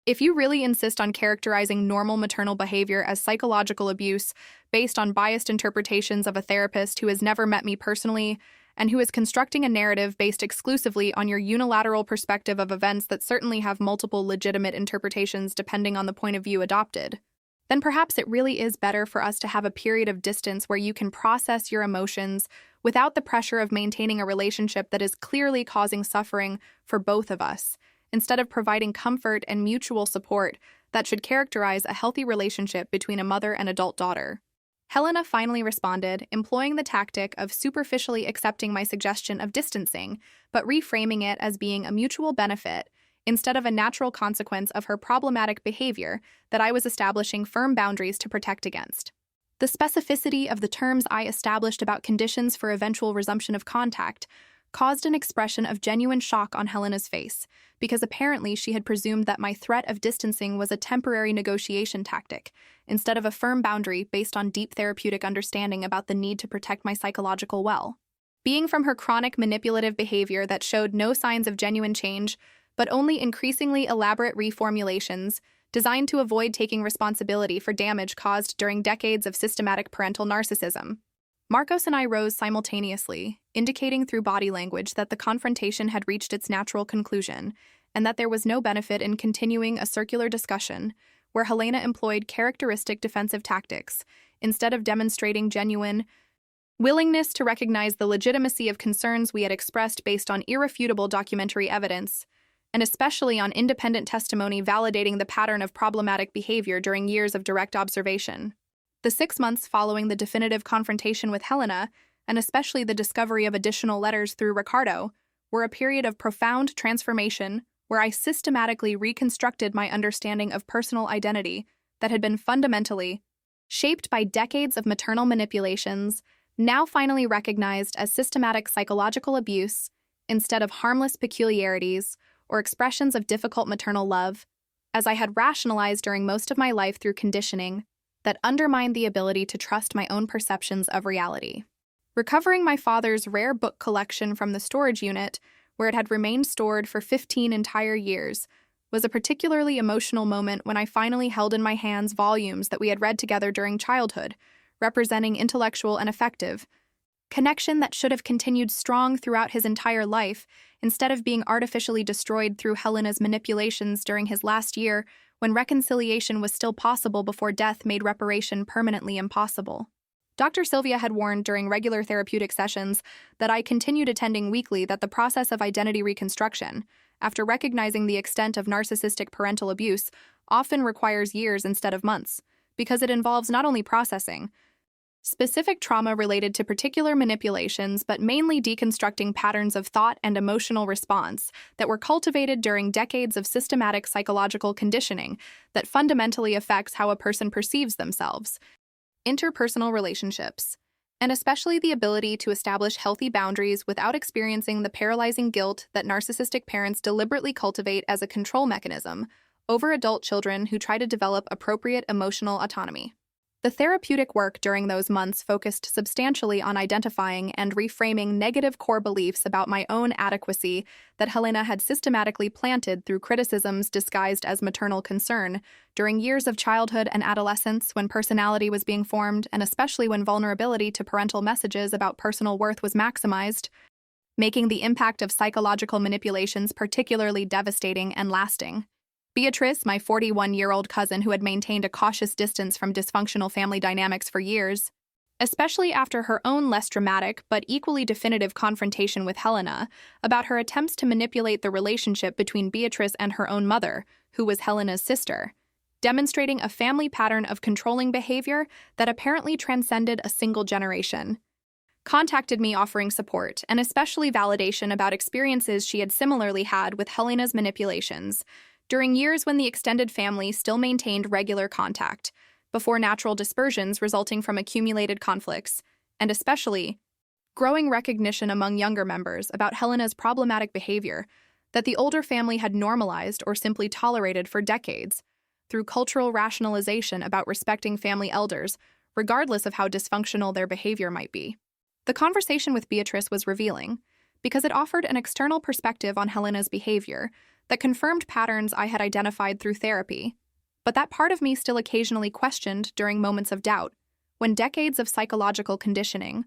if you really insist on characterizing normal maternal behavior as psychological abuse based on biased interpretations of a therapist who has never met me personally, and who is constructing a narrative based exclusively on your unilateral perspective of events that certainly have multiple legitimate interpretations depending on the point of view adopted, then perhaps it really is better for us to have a period of distance where you can process your emotions without the pressure of maintaining a relationship that is clearly causing suffering for both of us, instead of providing comfort and mutual support that should characterize a healthy relationship between a mother and adult daughter. Helena finally responded, employing the tactic of superficially accepting my suggestion of distancing, but reframing it as being a mutual benefit instead of a natural consequence of her problematic behavior that I was establishing firm boundaries to protect against. The specificity of the terms I established about conditions for eventual resumption of contact caused an expression of genuine shock on Helena's face, because apparently she had presumed that my threat of distancing was a temporary negotiation tactic, instead of a firm boundary based on deep therapeutic understanding about the need to protect my psychological well-being from her chronic manipulative behavior that showed no signs of genuine change, but only increasingly elaborate reformulations designed to avoid taking responsibility for damage caused during decades of systematic parental narcissism. Marcos and I rose simultaneously, indicating through body language that the confrontation had reached its natural conclusion, and that there was no benefit in continuing a circular discussion where Helena employed characteristic defensive tactics, instead of demonstrating genuine willingness to recognize the legitimacy of concerns we had expressed based on irrefutable documentary evidence, and especially on independent testimony validating the pattern of problematic behavior during years of direct observation. The 6 months following the definitive confrontation with Helena and especially the discovery of additional letters through Ricardo, were a period of profound transformation where I systematically reconstructed my understanding of personal identity that had been fundamentally shaped by decades of maternal manipulations, now finally recognized as systematic psychological abuse instead of harmless peculiarities or expressions of difficult maternal love, as I had rationalized during most of my life through conditioning that undermined the ability to trust my own perceptions of reality. Recovering my father's rare book collection from the storage unit, where it had remained stored for 15 entire years, was a particularly emotional moment when I finally held in my hands volumes that we had read together during childhood, representing intellectual and affective connection that should have continued strong throughout his entire life, instead of being artificially destroyed through Helena's manipulations during his last year when reconciliation was still possible before death made reparation permanently impossible. Dr. Sylvia had warned during regular therapeutic sessions that I continued attending weekly that the process of identity reconstruction, after recognizing the extent of narcissistic parental abuse, often requires years instead of months, because it involves not only processing specific trauma related to particular manipulations, but mainly deconstructing patterns of thought and emotional response that were cultivated during decades of systematic psychological conditioning that fundamentally affects how a person perceives themselves, interpersonal relationships, and especially the ability to establish healthy boundaries without experiencing the paralyzing guilt that narcissistic parents deliberately cultivate as a control mechanism over adult children who try to develop appropriate emotional autonomy. The therapeutic work during those months focused substantially on identifying and reframing negative core beliefs about my own adequacy that Helena had systematically planted through criticisms disguised as maternal concern during years of childhood and adolescence when personality was being formed, and especially when vulnerability to parental messages about personal worth was maximized, making the impact of psychological manipulations particularly devastating and lasting. Beatrice, my 41-year-old cousin who had maintained a cautious distance from dysfunctional family dynamics for years, especially after her own less dramatic but equally definitive confrontation with Helena about her attempts to manipulate the relationship between Beatrice and her own mother, who was Helena's sister, demonstrating a family pattern of controlling behavior that apparently transcended a single generation, contacted me offering support and especially validation about experiences she had similarly had with Helena's manipulations during years when the extended family still maintained regular contact, before natural dispersions resulting from accumulated conflicts, and especially growing recognition among younger members about Helena's problematic behavior that the older family had normalized or simply tolerated for decades, through cultural rationalization about respecting family elders, regardless of how dysfunctional their behavior might be. The conversation with Beatrice was revealing, because it offered an external perspective on Helena's behavior that confirmed patterns I had identified through therapy, but that part of me still occasionally questioned during moments of doubt, when decades of psychological conditioning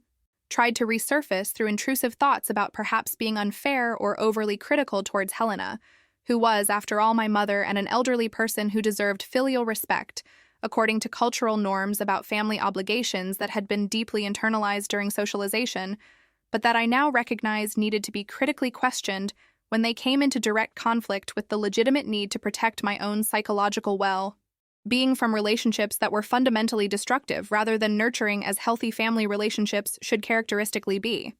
tried to resurface through intrusive thoughts about perhaps being unfair or overly critical towards Helena, who was, after all, my mother and an elderly person who deserved filial respect, according to cultural norms about family obligations that had been deeply internalized during socialization, but that I now recognized needed to be critically questioned when they came into direct conflict with the legitimate need to protect my own psychological well-being from relationships that were fundamentally destructive rather than nurturing as healthy family relationships should characteristically be.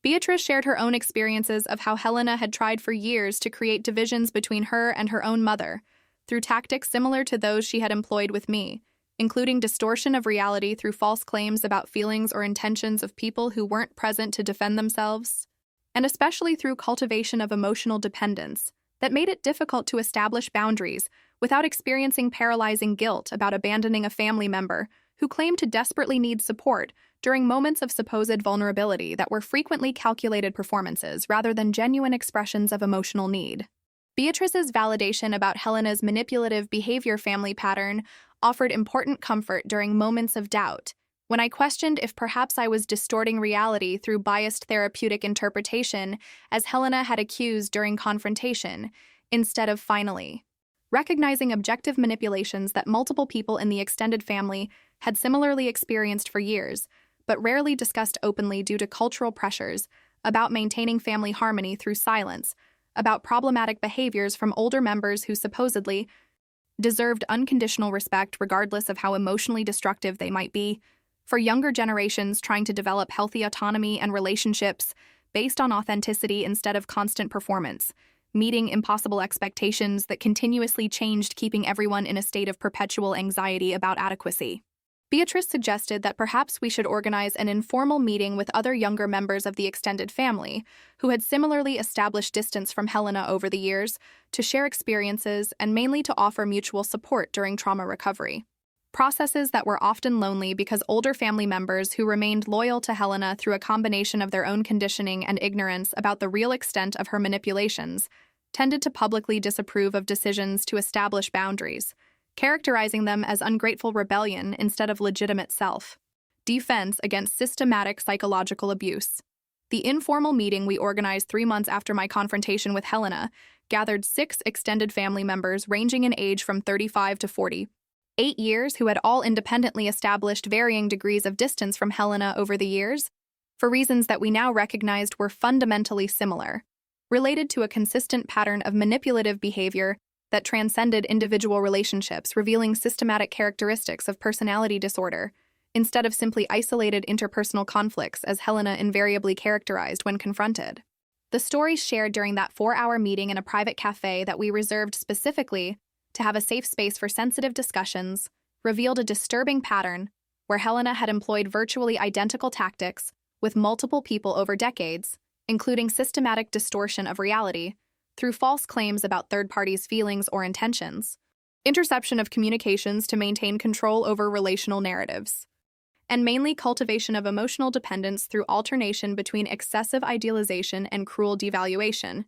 Beatrice shared her own experiences of how Helena had tried for years to create divisions between her and her own mother, through tactics similar to those she had employed with me, including distortion of reality through false claims about feelings or intentions of people who weren't present to defend themselves, and especially through cultivation of emotional dependence that made it difficult to establish boundaries without experiencing paralyzing guilt about abandoning a family member who claimed to desperately need support during moments of supposed vulnerability that were frequently calculated performances rather than genuine expressions of emotional need. Beatrice's validation about Helena's manipulative behavior family pattern offered important comfort during moments of doubt, when I questioned if perhaps I was distorting reality through biased therapeutic interpretation, as Helena had accused during confrontation, instead of finally recognizing objective manipulations that multiple people in the extended family had similarly experienced for years, but rarely discussed openly due to cultural pressures about maintaining family harmony through silence, about problematic behaviors from older members who supposedly deserved unconditional respect regardless of how emotionally destructive they might be, For younger generations trying to develop healthy autonomy and relationships based on authenticity instead of constant performance, meeting impossible expectations that continuously changed, keeping everyone in a state of perpetual anxiety about adequacy. Beatrice suggested that perhaps we should organize an informal meeting with other younger members of the extended family who had similarly established distance from Helena over the years to share experiences and mainly to offer mutual support during trauma recovery. Processes that were often lonely because older family members who remained loyal to Helena through a combination of their own conditioning and ignorance about the real extent of her manipulations tended to publicly disapprove of decisions to establish boundaries, characterizing them as ungrateful rebellion instead of legitimate self-defense against systematic psychological abuse. The informal meeting we organized 3 months after my confrontation with Helena gathered 6 extended family members ranging in age from 35 to 48 years who had all independently established varying degrees of distance from Helena over the years, for reasons that we now recognized were fundamentally similar, related to a consistent pattern of manipulative behavior that transcended individual relationships, revealing systematic characteristics of personality disorder, instead of simply isolated interpersonal conflicts as Helena invariably characterized when confronted. The stories shared during that 4-hour meeting in a private cafe that we reserved specifically to have a safe space for sensitive discussions revealed a disturbing pattern where Helena had employed virtually identical tactics with multiple people over decades, including systematic distortion of reality, through false claims about third parties' feelings or intentions, interception of communications to maintain control over relational narratives, and mainly cultivation of emotional dependence through alternation between excessive idealization and cruel devaluation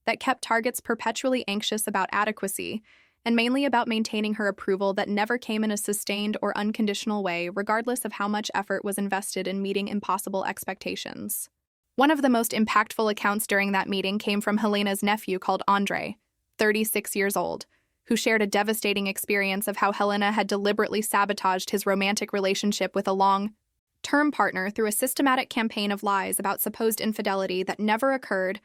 that kept targets perpetually anxious about adequacy and mainly about maintaining her approval that never came in a sustained or unconditional way, regardless of how much effort was invested in meeting impossible expectations. One of the most impactful accounts during that meeting came from Helena's nephew called Andre, 36 years old, who shared a devastating experience of how Helena had deliberately sabotaged his romantic relationship with a long-term partner through a systematic campaign of lies about supposed infidelity that never occurred,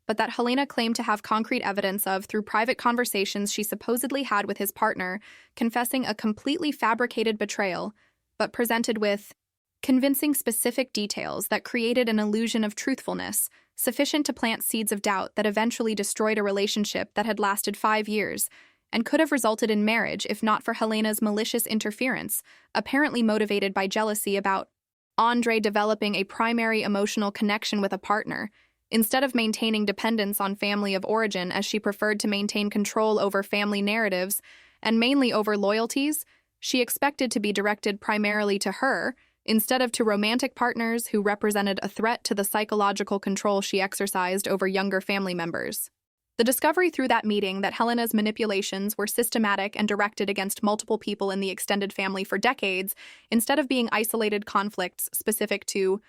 but that Helena claimed to have concrete evidence of through private conversations she supposedly had with his partner, confessing a completely fabricated betrayal, but presented with convincing specific details that created an illusion of truthfulness, sufficient to plant seeds of doubt that eventually destroyed a relationship that had lasted 5 years and could have resulted in marriage if not for Helena's malicious interference, apparently motivated by jealousy about Andre developing a primary emotional connection with a partner, instead of maintaining dependence on family of origin as she preferred to maintain control over family narratives and mainly over loyalties. She expected to be directed primarily to her, instead of to romantic partners who represented a threat to the psychological control she exercised over younger family members. The discovery through that meeting that Helena's manipulations were systematic and directed against multiple people in the extended family for decades, instead of being isolated conflicts specific to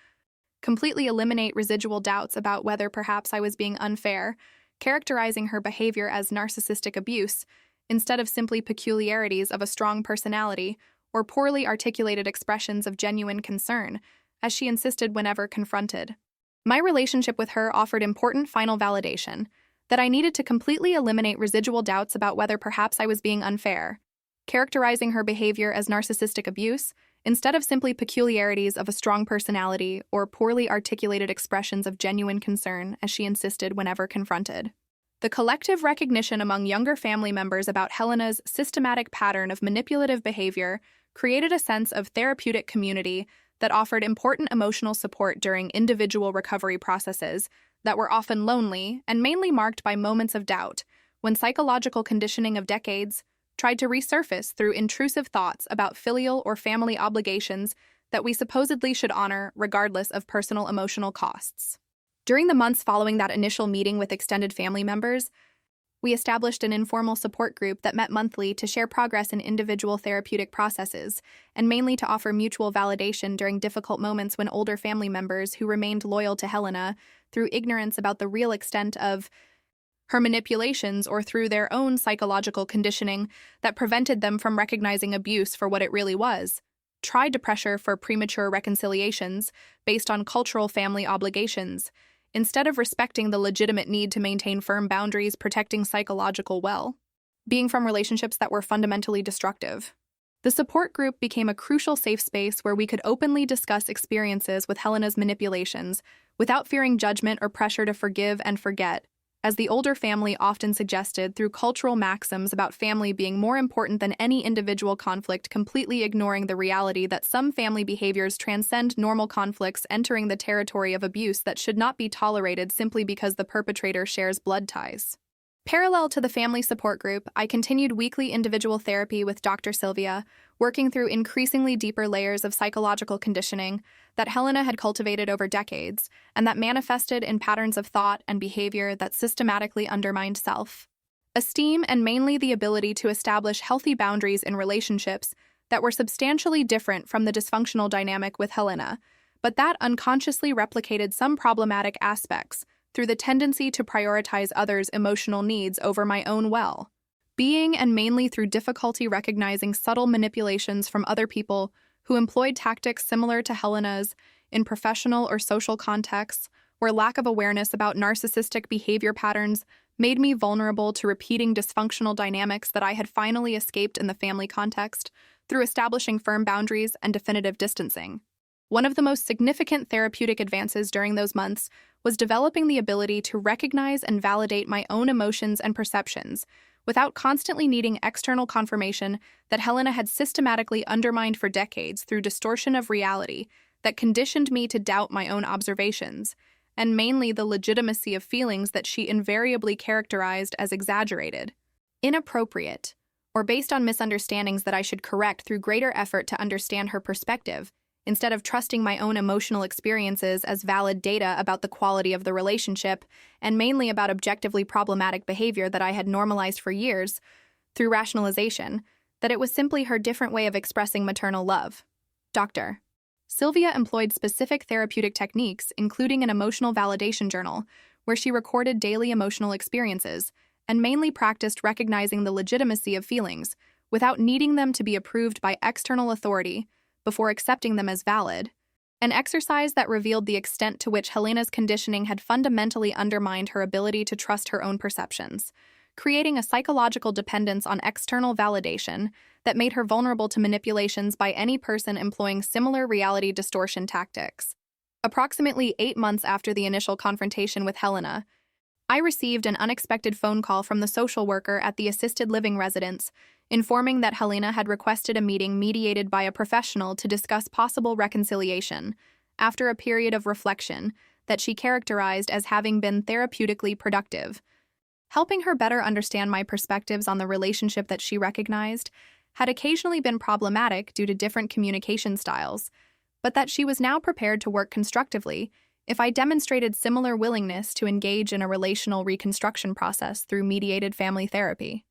completely eliminate residual doubts about whether perhaps I was being unfair, characterizing her behavior as narcissistic abuse, instead of simply peculiarities of a strong personality or poorly articulated expressions of genuine concern, as she insisted whenever confronted. My relationship with her offered important final validation that I needed to completely eliminate residual doubts about whether perhaps I was being unfair, characterizing her behavior as narcissistic abuse, instead of simply peculiarities of a strong personality or poorly articulated expressions of genuine concern, as she insisted whenever confronted. The collective recognition among younger family members about Helena's systematic pattern of manipulative behavior created a sense of therapeutic community that offered important emotional support during individual recovery processes that were often lonely and mainly marked by moments of doubt, when psychological conditioning of decades tried to resurface through intrusive thoughts about filial or family obligations that we supposedly should honor regardless of personal emotional costs. During the months following that initial meeting with extended family members, we established an informal support group that met monthly to share progress in individual therapeutic processes, and mainly to offer mutual validation during difficult moments when older family members who remained loyal to Helena through ignorance about the real extent of her manipulations or through their own psychological conditioning that prevented them from recognizing abuse for what it really was, tried to pressure for premature reconciliations based on cultural family obligations, instead of respecting the legitimate need to maintain firm boundaries protecting psychological well-being from relationships that were fundamentally destructive. The support group became a crucial safe space where we could openly discuss experiences with Helena's manipulations without fearing judgment or pressure to forgive and forget, as the older family often suggested through cultural maxims about family being more important than any individual conflict, completely ignoring the reality that some family behaviors transcend normal conflicts, entering the territory of abuse that should not be tolerated simply because the perpetrator shares blood ties. Parallel to the family support group, I continued weekly individual therapy with Dr. Sylvia, working through increasingly deeper layers of psychological conditioning that Helena had cultivated over decades, and that manifested in patterns of thought and behavior that systematically undermined self-esteem and mainly the ability to establish healthy boundaries in relationships that were substantially different from the dysfunctional dynamic with Helena, but that unconsciously replicated some problematic aspects through the tendency to prioritize others' emotional needs over my own well-being, and mainly through difficulty recognizing subtle manipulations from other people who employed tactics similar to Helena's in professional or social contexts, where lack of awareness about narcissistic behavior patterns made me vulnerable to repeating dysfunctional dynamics that I had finally escaped in the family context through establishing firm boundaries and definitive distancing. One of the most significant therapeutic advances during those months was developing the ability to recognize and validate my own emotions and perceptions without constantly needing external confirmation that Helena had systematically undermined for decades through distortion of reality that conditioned me to doubt my own observations, and mainly the legitimacy of feelings that she invariably characterized as exaggerated, inappropriate, or based on misunderstandings that I should correct through greater effort to understand her perspective, instead of trusting my own emotional experiences as valid data about the quality of the relationship, and mainly about objectively problematic behavior that I had normalized for years, through rationalization, that it was simply her different way of expressing maternal love. Dr. Sylvia employed specific therapeutic techniques, including an emotional validation journal, where she recorded daily emotional experiences, and mainly practiced recognizing the legitimacy of feelings, without needing them to be approved by external authority, before accepting them as valid, an exercise that revealed the extent to which Helena's conditioning had fundamentally undermined her ability to trust her own perceptions, creating a psychological dependence on external validation that made her vulnerable to manipulations by any person employing similar reality distortion tactics. Approximately 8 months after the initial confrontation with Helena, I received an unexpected phone call from the social worker at the assisted living residence, informing that Helena had requested a meeting mediated by a professional to discuss possible reconciliation, after a period of reflection that she characterized as having been therapeutically productive. Helping her better understand my perspectives on the relationship that she recognized had occasionally been problematic due to different communication styles, but that she was now prepared to work constructively if I demonstrated similar willingness to engage in a relational reconstruction process through mediated family therapy.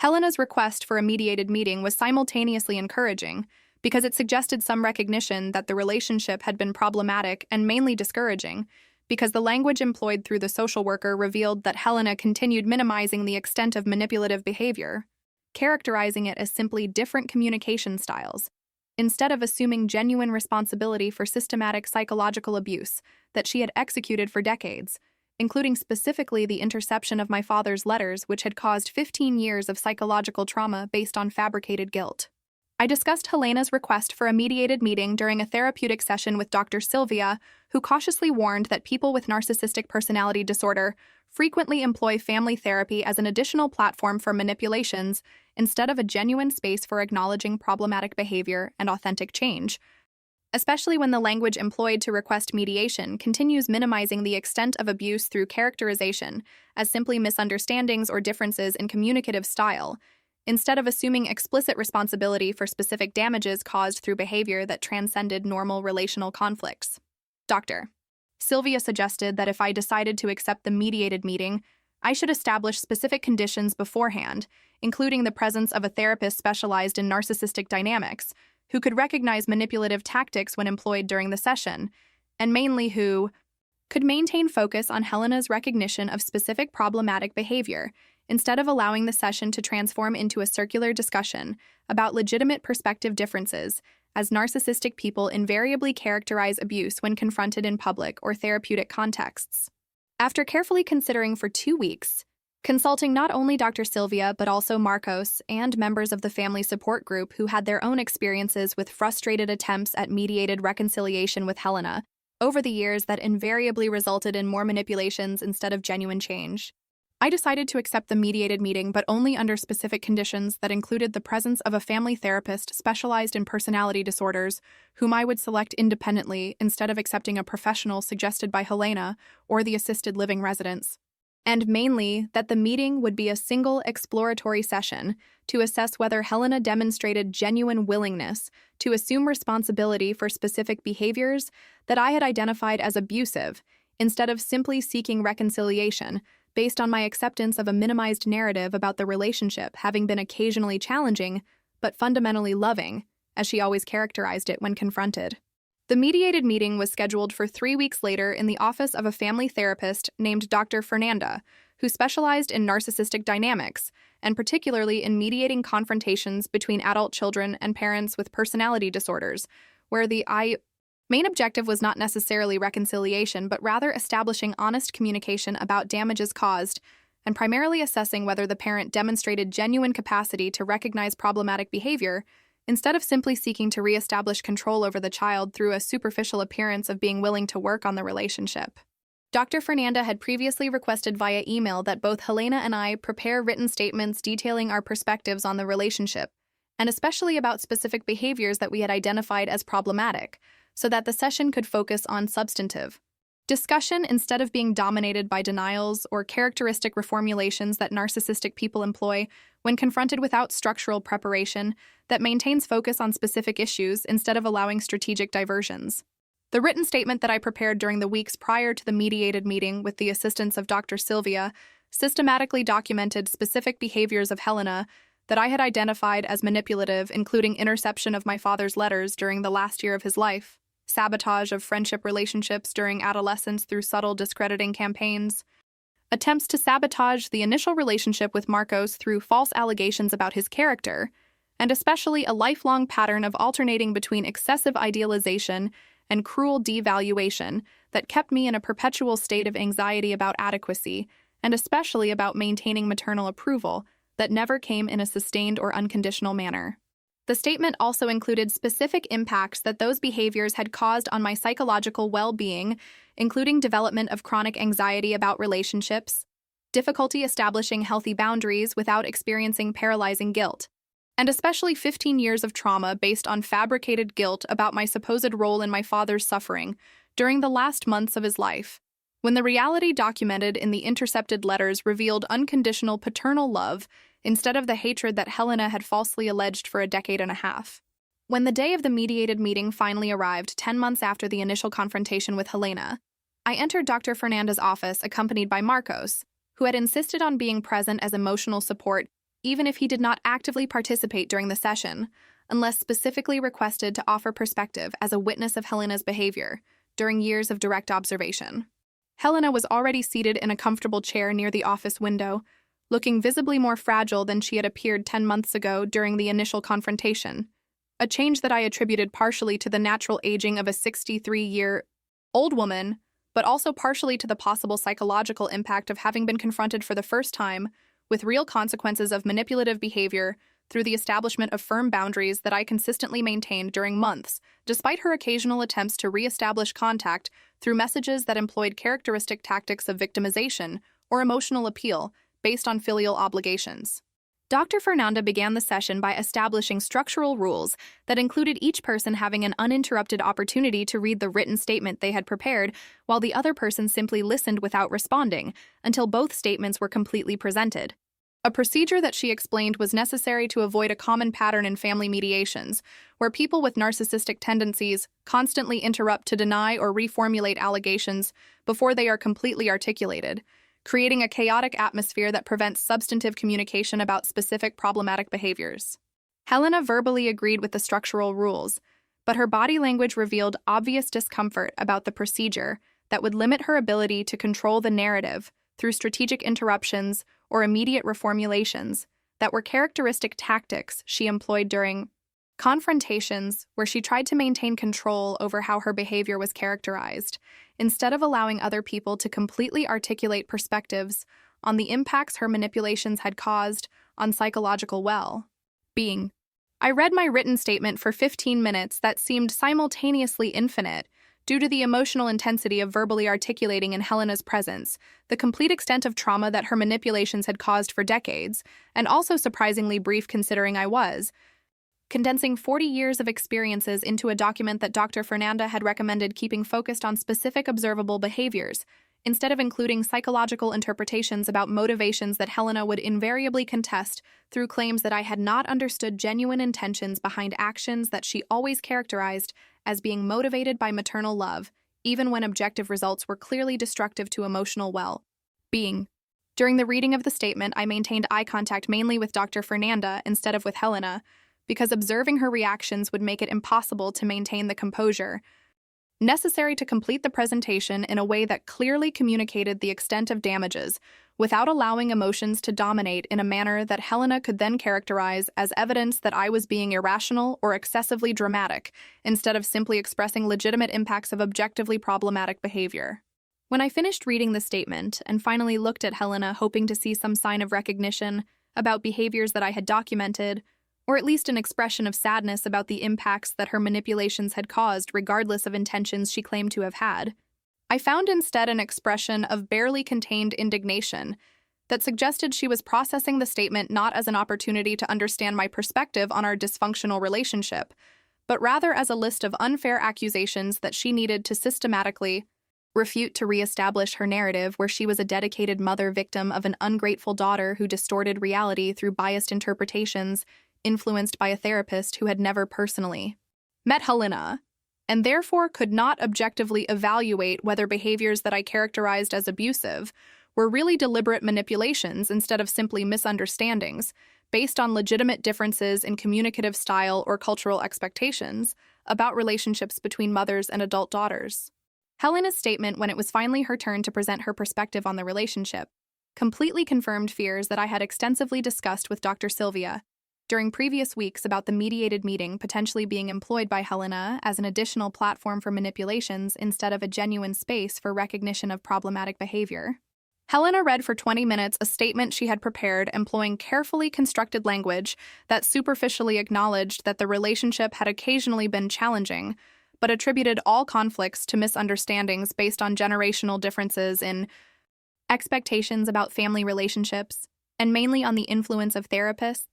Helena's request for a mediated meeting was simultaneously encouraging because it suggested some recognition that the relationship had been problematic and mainly discouraging, because the language employed through the social worker revealed that Helena continued minimizing the extent of manipulative behavior, characterizing it as simply different communication styles, instead of assuming genuine responsibility for systematic psychological abuse that she had executed for decades, including specifically the interception of my father's letters, which had caused 15 years of psychological trauma based on fabricated guilt. I discussed Helena's request for a mediated meeting during a therapeutic session with Dr. Sylvia, who cautiously warned that people with narcissistic personality disorder frequently employ family therapy as an additional platform for manipulations instead of a genuine space for acknowledging problematic behavior and authentic change, especially when the language employed to request mediation continues minimizing the extent of abuse through characterization as simply misunderstandings or differences in communicative style, instead of assuming explicit responsibility for specific damages caused through behavior that transcended normal relational conflicts. Dr. Sylvia suggested that if I decided to accept the mediated meeting, I should establish specific conditions beforehand, including the presence of a therapist specialized in narcissistic dynamics, who could recognize manipulative tactics when employed during the session, and mainly who could maintain focus on Helena's recognition of specific problematic behavior, instead of allowing the session to transform into a circular discussion about legitimate perspective differences, as narcissistic people invariably characterize abuse when confronted in public or therapeutic contexts. After carefully considering for 2 weeks, Consulting not only Dr. Sylvia but also Marcos and members of the family support group who had their own experiences with frustrated attempts at mediated reconciliation with Helena over the years that invariably resulted in more manipulations instead of genuine change. I decided to accept the mediated meeting, but only under specific conditions that included the presence of a family therapist specialized in personality disorders, whom I would select independently instead of accepting a professional suggested by Helena or the assisted living residents. And mainly, that the meeting would be a single exploratory session to assess whether Helena demonstrated genuine willingness to assume responsibility for specific behaviors that I had identified as abusive, instead of simply seeking reconciliation based on my acceptance of a minimized narrative about the relationship having been occasionally challenging, but fundamentally loving, as she always characterized it when confronted. The mediated meeting was scheduled for 3 weeks later in the office of a family therapist named Dr. Fernanda, who specialized in narcissistic dynamics, and particularly in mediating confrontations between adult children and parents with personality disorders, where the main objective was not necessarily reconciliation, but rather establishing honest communication about damages caused, and primarily assessing whether the parent demonstrated genuine capacity to recognize problematic behavior, instead of simply seeking to reestablish control over the child through a superficial appearance of being willing to work on the relationship. Dr. Fernanda had previously requested via email that both Helena and I prepare written statements detailing our perspectives on the relationship, and especially about specific behaviors that we had identified as problematic, so that the session could focus on substantive discussion instead of being dominated by denials or characteristic reformulations that narcissistic people employ when confronted without structural preparation that maintains focus on specific issues instead of allowing strategic diversions. The written statement that I prepared during the weeks prior to the mediated meeting with the assistance of Dr. Sylvia systematically documented specific behaviors of Helena that I had identified as manipulative, including interception of my father's letters during the last year of his life, sabotage of friendship relationships during adolescence through subtle discrediting campaigns, attempts to sabotage the initial relationship with Marcos through false allegations about his character, and especially a lifelong pattern of alternating between excessive idealization and cruel devaluation that kept me in a perpetual state of anxiety about adequacy, and especially about maintaining maternal approval that never came in a sustained or unconditional manner. The statement also included specific impacts that those behaviors had caused on my psychological well-being, including development of chronic anxiety about relationships, difficulty establishing healthy boundaries without experiencing paralyzing guilt, and especially 15 years of trauma based on fabricated guilt about my supposed role in my father's suffering during the last months of his life, when the reality documented in the intercepted letters revealed unconditional paternal love instead of the hatred that Helena had falsely alleged for a decade and a half. When the day of the mediated meeting finally arrived, 10 months after the initial confrontation with Helena, I entered Dr. Fernanda's office accompanied by Marcos, who had insisted on being present as emotional support even if he did not actively participate during the session, unless specifically requested to offer perspective as a witness of Helena's behavior during years of direct observation. Helena was already seated in a comfortable chair near the office window, looking visibly more fragile than she had appeared 10 months ago during the initial confrontation, a change that I attributed partially to the natural aging of a 63-year-old woman, but also partially to the possible psychological impact of having been confronted for the first time with real consequences of manipulative behavior through the establishment of firm boundaries that I consistently maintained during months, despite her occasional attempts to re-establish contact through messages that employed characteristic tactics of victimization or emotional appeal based on filial obligations. Dr. Fernanda began the session by establishing structural rules that included each person having an uninterrupted opportunity to read the written statement they had prepared, while the other person simply listened without responding until both statements were completely presented. A procedure that she explained was necessary to avoid a common pattern in family mediations, where people with narcissistic tendencies constantly interrupt to deny or reformulate allegations before they are completely articulated, creating a chaotic atmosphere that prevents substantive communication about specific problematic behaviors. Helena verbally agreed with the structural rules, but her body language revealed obvious discomfort about the procedure that would limit her ability to control the narrative through strategic interruptions or immediate reformulations that were characteristic tactics she employed during confrontations where she tried to maintain control over how her behavior was characterized, instead of allowing other people to completely articulate perspectives on the impacts her manipulations had caused on psychological well-being. I read my written statement for 15 minutes that seemed simultaneously infinite due to the emotional intensity of verbally articulating in Helena's presence the complete extent of trauma that her manipulations had caused for decades, and also surprisingly brief considering I was condensing 40 years of experiences into a document that Dr. Fernanda had recommended keeping focused on specific observable behaviors, instead of including psychological interpretations about motivations that Helena would invariably contest through claims that I had not understood genuine intentions behind actions that she always characterized as being motivated by maternal love, even when objective results were clearly destructive to emotional well-being. During the reading of the statement, I maintained eye contact mainly with Dr. Fernanda instead of with Helena, because observing her reactions would make it impossible to maintain the composure necessary to complete the presentation in a way that clearly communicated the extent of damages, without allowing emotions to dominate in a manner that Helena could then characterize as evidence that I was being irrational or excessively dramatic, instead of simply expressing legitimate impacts of objectively problematic behavior. When I finished reading the statement and finally looked at Helena hoping to see some sign of recognition about behaviors that I had documented, or at least an expression of sadness about the impacts that her manipulations had caused regardless of intentions she claimed to have had, I found instead an expression of barely contained indignation that suggested she was processing the statement not as an opportunity to understand my perspective on our dysfunctional relationship, but rather as a list of unfair accusations that she needed to systematically refute to reestablish her narrative where she was a dedicated mother victim of an ungrateful daughter who distorted reality through biased interpretations influenced by a therapist who had never personally met Helena, and therefore could not objectively evaluate whether behaviors that I characterized as abusive were really deliberate manipulations instead of simply misunderstandings, based on legitimate differences in communicative style or cultural expectations about relationships between mothers and adult daughters. Helena's statement, when it was finally her turn to present her perspective on the relationship, completely confirmed fears that I had extensively discussed with Dr. Sylvia during previous weeks about the mediated meeting potentially being employed by Helena as an additional platform for manipulations instead of a genuine space for recognition of problematic behavior. Helena read for 20 minutes a statement she had prepared employing carefully constructed language that superficially acknowledged that the relationship had occasionally been challenging, but attributed all conflicts to misunderstandings based on generational differences in expectations about family relationships, and mainly on the influence of therapists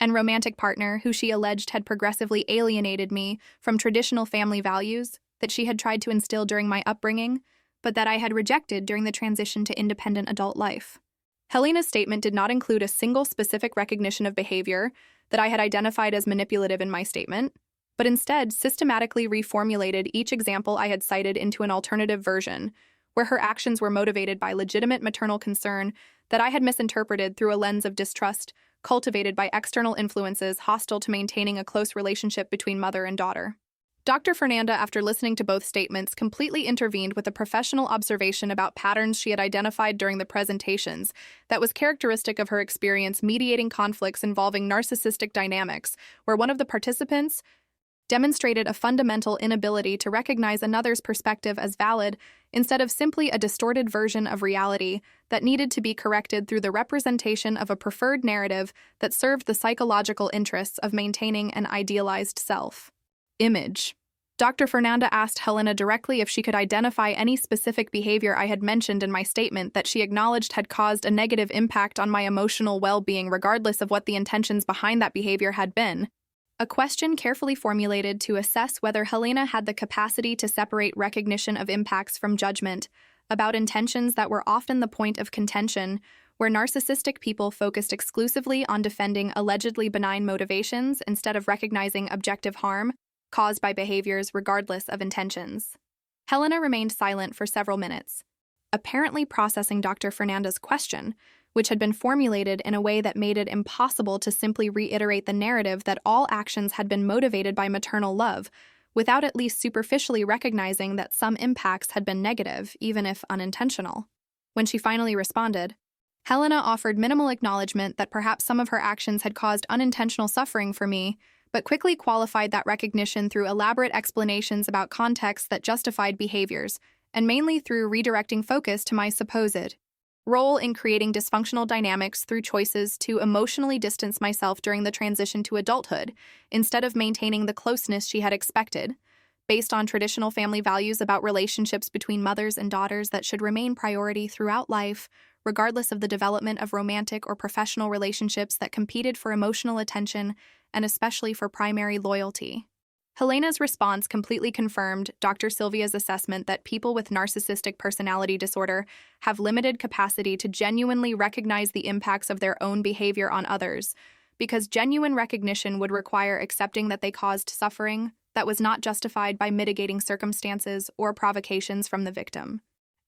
and romantic partner who she alleged had progressively alienated me from traditional family values that she had tried to instill during my upbringing, but that I had rejected during the transition to independent adult life. Helena's statement did not include a single specific recognition of behavior that I had identified as manipulative in my statement, but instead systematically reformulated each example I had cited into an alternative version, where her actions were motivated by legitimate maternal concern that I had misinterpreted through a lens of distrust cultivated by external influences hostile to maintaining a close relationship between mother and daughter. Dr. Fernanda, after listening to both statements, completely intervened with a professional observation about patterns she had identified during the presentations that was characteristic of her experience mediating conflicts involving narcissistic dynamics, where one of the participants demonstrated a fundamental inability to recognize another's perspective as valid instead of simply a distorted version of reality that needed to be corrected through the representation of a preferred narrative that served the psychological interests of maintaining an idealized self-image. Dr. Fernanda asked Helena directly if she could identify any specific behavior I had mentioned in my statement that she acknowledged had caused a negative impact on my emotional well-being regardless of what the intentions behind that behavior had been. A question carefully formulated to assess whether Helena had the capacity to separate recognition of impacts from judgment about intentions that were often the point of contention, where narcissistic people focused exclusively on defending allegedly benign motivations instead of recognizing objective harm caused by behaviors regardless of intentions. Helena remained silent for several minutes, apparently processing Dr. Fernanda's question, which had been formulated in a way that made it impossible to simply reiterate the narrative that all actions had been motivated by maternal love, without at least superficially recognizing that some impacts had been negative, even if unintentional. When she finally responded, Helena offered minimal acknowledgement that perhaps some of her actions had caused unintentional suffering for me, but quickly qualified that recognition through elaborate explanations about contexts that justified behaviors, and mainly through redirecting focus to my supposed role in creating dysfunctional dynamics through choices to emotionally distance myself during the transition to adulthood, instead of maintaining the closeness she had expected, based on traditional family values about relationships between mothers and daughters that should remain priority throughout life, regardless of the development of romantic or professional relationships that competed for emotional attention and especially for primary loyalty. Helena's response completely confirmed Dr. Sylvia's assessment that people with narcissistic personality disorder have limited capacity to genuinely recognize the impacts of their own behavior on others, because genuine recognition would require accepting that they caused suffering that was not justified by mitigating circumstances or provocations from the victim,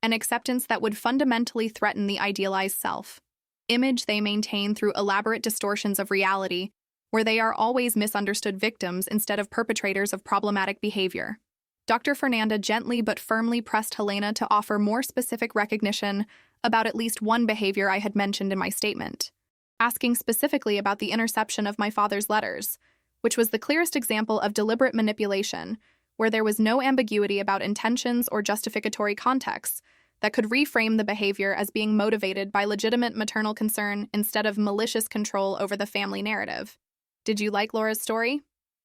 an acceptance that would fundamentally threaten the idealized self-image they maintain through elaborate distortions of reality, where they are always misunderstood victims instead of perpetrators of problematic behavior. Dr. Fernanda gently but firmly pressed Helena to offer more specific recognition about at least one behavior I had mentioned in my statement, asking specifically about the interception of my father's letters, which was the clearest example of deliberate manipulation, where there was no ambiguity about intentions or justificatory contexts that could reframe the behavior as being motivated by legitimate maternal concern instead of malicious control over the family narrative. Did you like Laura's story?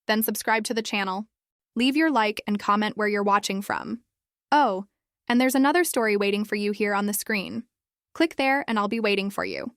Then subscribe to the channel. Leave your like and comment where you're watching from. Oh, and there's another story waiting for you here on the screen. Click there and I'll be waiting for you.